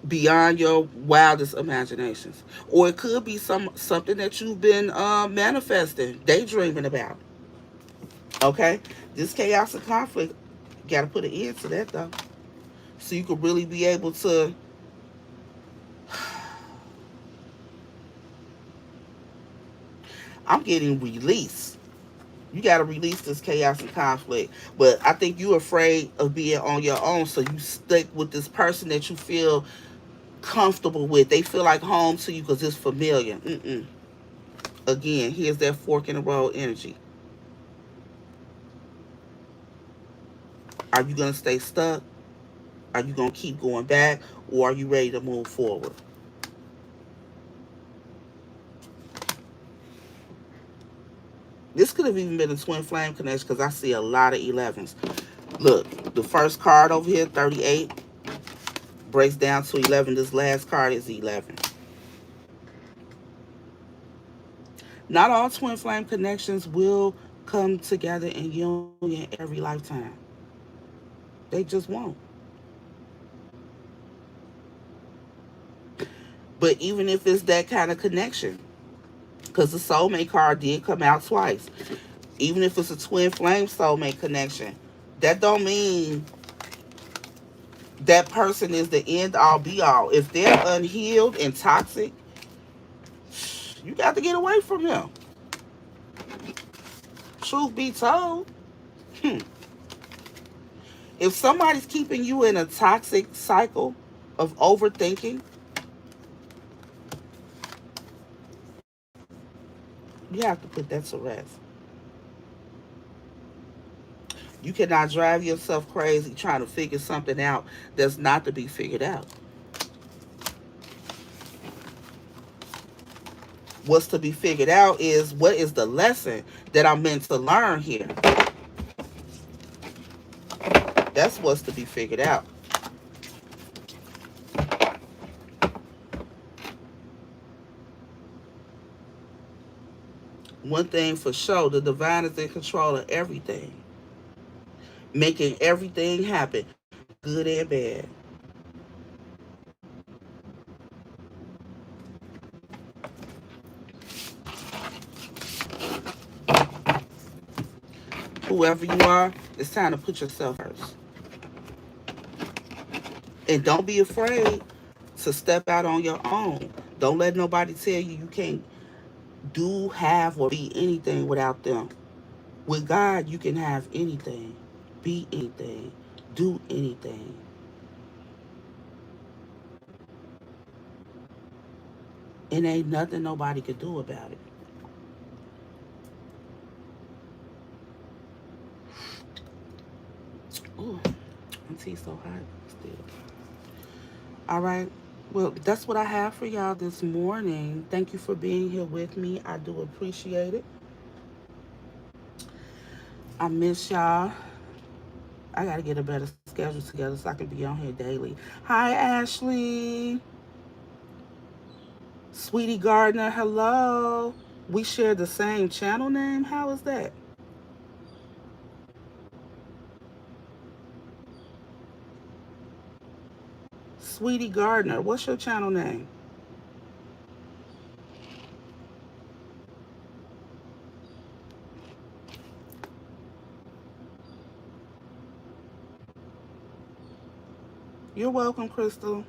Beyond your wildest imaginations. Or it could be something that you've been manifesting, daydreaming about. Okay? This chaos and conflict, gotta put an end to that though. So you could really be able to I'm getting release. You got to release this chaos and conflict. But I think you're afraid of being on your own, so you stick with this person that you feel comfortable with. They feel like home to you because it's familiar. Again, here's that fork in the road energy. Are you going to stay stuck? Are you going to keep going back? Or are you ready to move forward? This could have even been a twin flame connection because I see a lot of 11s. Look, the first card over here, 38, breaks down to 11. This last card is 11. Not all twin flame connections will come together in union every lifetime. They just won't. But even if it's that kind of connection, because the soulmate card did come out twice, even if it's a twin flame soulmate connection, that don't mean that person is the end all be all. If they're unhealed and toxic, you got to get away from them. Truth be told, if somebody's keeping you in a toxic cycle of overthinking, you have to put that to rest. You cannot drive yourself crazy trying to figure something out that's not to be figured out. What's to be figured out is what is the lesson that I'm meant to learn here. That's what's to be figured out. One thing for sure, the divine is in control of everything, making everything happen, good and bad. Whoever you are, it's time to put yourself first. And don't be afraid to step out on your own. Don't let nobody tell you you can't do, have, or be anything without them. With God, you can have anything, be anything, do anything. And ain't nothing nobody could do about it. Ooh, my tea's so hot still. All right. Well, that's what I have for y'all this morning. Thank you for being here with me. I do appreciate it. I miss y'all. I got to get a better schedule together so I can be on here daily. Hi, Ashley. Sweetie Gardner, hello. We share the same channel name? How is that? Sweetie Gardner, what's your channel name? You're welcome, Crystal.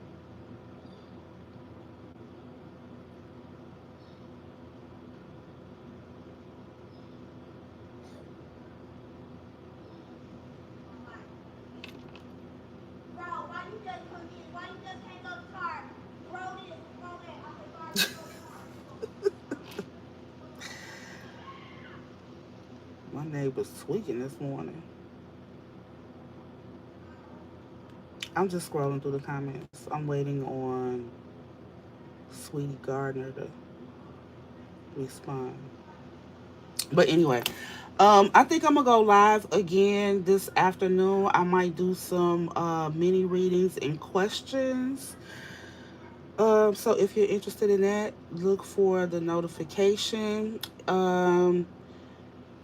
My neighbor's tweaking this morning. I'm just scrolling through the comments. I'm waiting on Sweetie Gardner to respond. But anyway, I think I'm gonna go live again this afternoon. I might do some mini readings and questions. So if you're interested in that, look for the notification.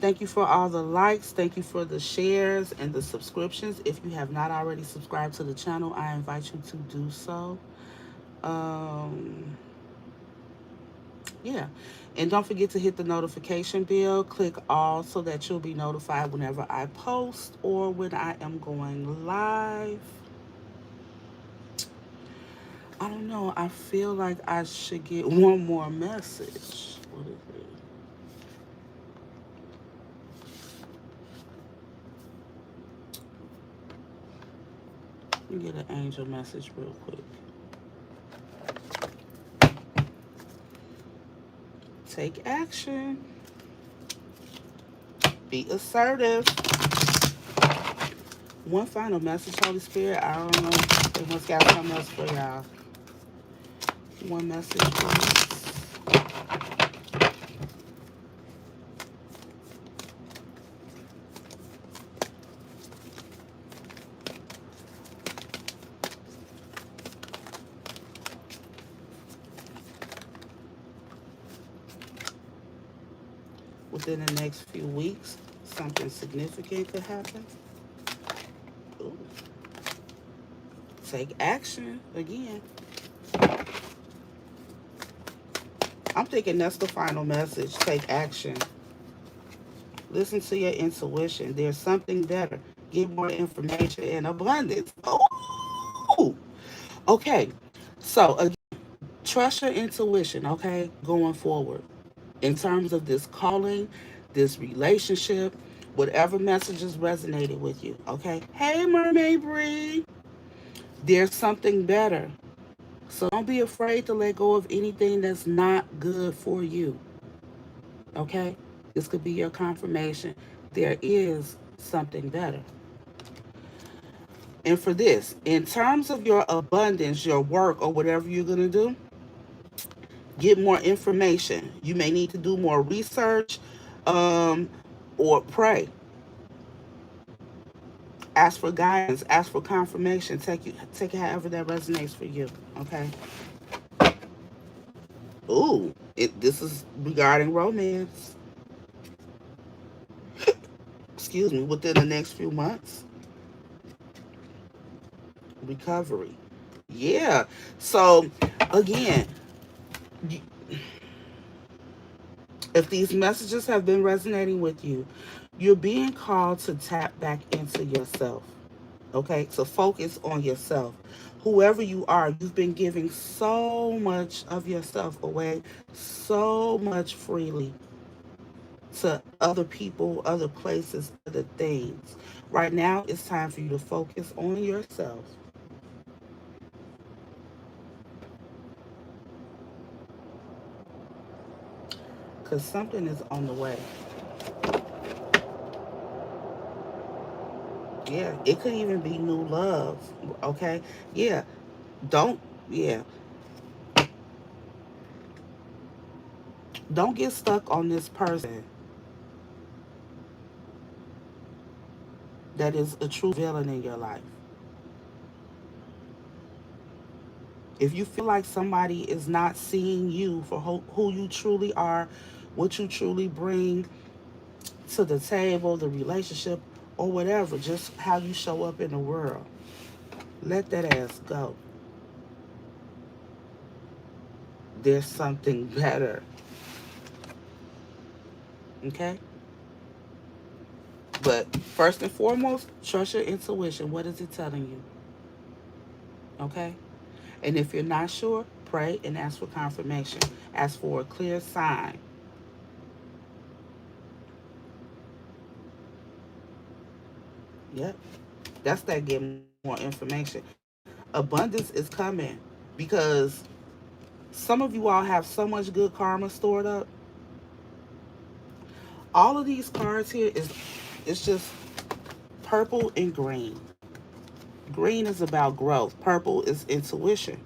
Thank you for all the likes. Thank you for the shares and the subscriptions. If you have not already subscribed to the channel, I invite you to do so. Um, yeah. And don't forget to hit the notification bell. Click all so that you'll be notified whenever I post or when I am going live. I don't know. I feel like I should get one more message. What is it? Let me get an angel message real quick. Take action. Be assertive. One final message, Holy Spirit. I don't know. They must got something else for y'all. One message, please. Within the next few weeks, something significant could happen. Ooh. Take action again. I'm thinking that's the final message. Take action. Listen to your intuition. There's something better. Get more information in abundance. Oh, okay. So, again, trust your intuition, okay, going forward. In terms of this calling, this relationship, whatever messages resonated with you, okay? Hey, Mermaid Bree. There's something better. So don't be afraid to let go of anything that's not good for you, okay? This could be your confirmation. There is something better. And for this, in terms of your abundance, your work, or whatever you're going to do, get more information. You may need to do more research um, or pray. Ask for guidance, ask for confirmation. Take it however that resonates for you. Okay. Ooh, this is regarding romance. Excuse me. Within the next few months, recovery. Yeah. So again, if these messages have been resonating with you, you're being called to tap back into yourself. Okay, to focus on yourself. Whoever you are, you've been giving so much of yourself away, so much freely to other people, other places, other things. Right now, it's time for you to focus on yourself because something is on the way. Yeah, it could even be new love. Okay, yeah, don't, yeah, don't get stuck on this person that is a true villain in your life. If you feel like somebody is not seeing you for who you truly are, what you truly bring to the table, the relationship, or whatever, just how you show up in the world, let that ass go. there's something better. Okay? But first and foremost, trust your intuition. What is it telling you? Okay? And if you're not sure, pray and ask for confirmation. Ask for a clear sign. Yep. That's that getting more information. Abundance is coming because some of you all have so much good karma stored up. All of these cards here is it's just purple and green. Green is about growth. Purple is intuition.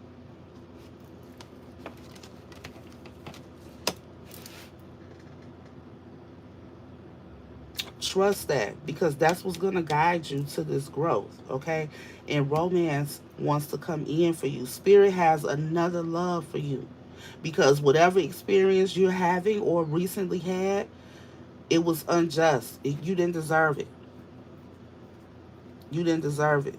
Trust that because that's what's going to guide you to this growth, okay? And romance wants to come in for you. Spirit has another love for you because whatever experience you're having or recently had, it was unjust. You didn't deserve it. You didn't deserve it.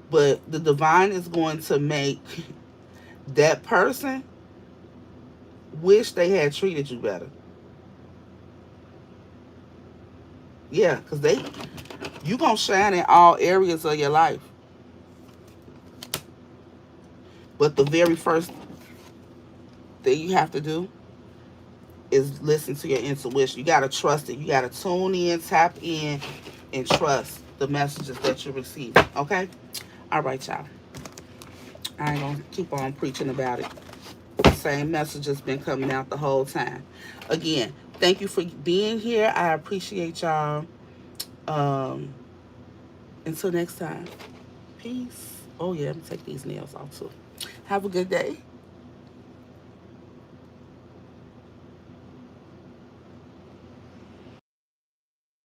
But the divine is going to make that person wish they had treated you better. Yeah, because you going to shine in all areas of your life. But the very first thing you have to do is listen to your intuition. You got to trust it. You got to tune in, tap in, and trust the messages that you receive. Okay? All right, y'all. I ain't going to keep on preaching about it. The same message has been coming out the whole time. Again, thank you for being here. I appreciate y'all. Um, until next time. Peace. Oh, yeah, I'm going to take these nails off too. Have a good day.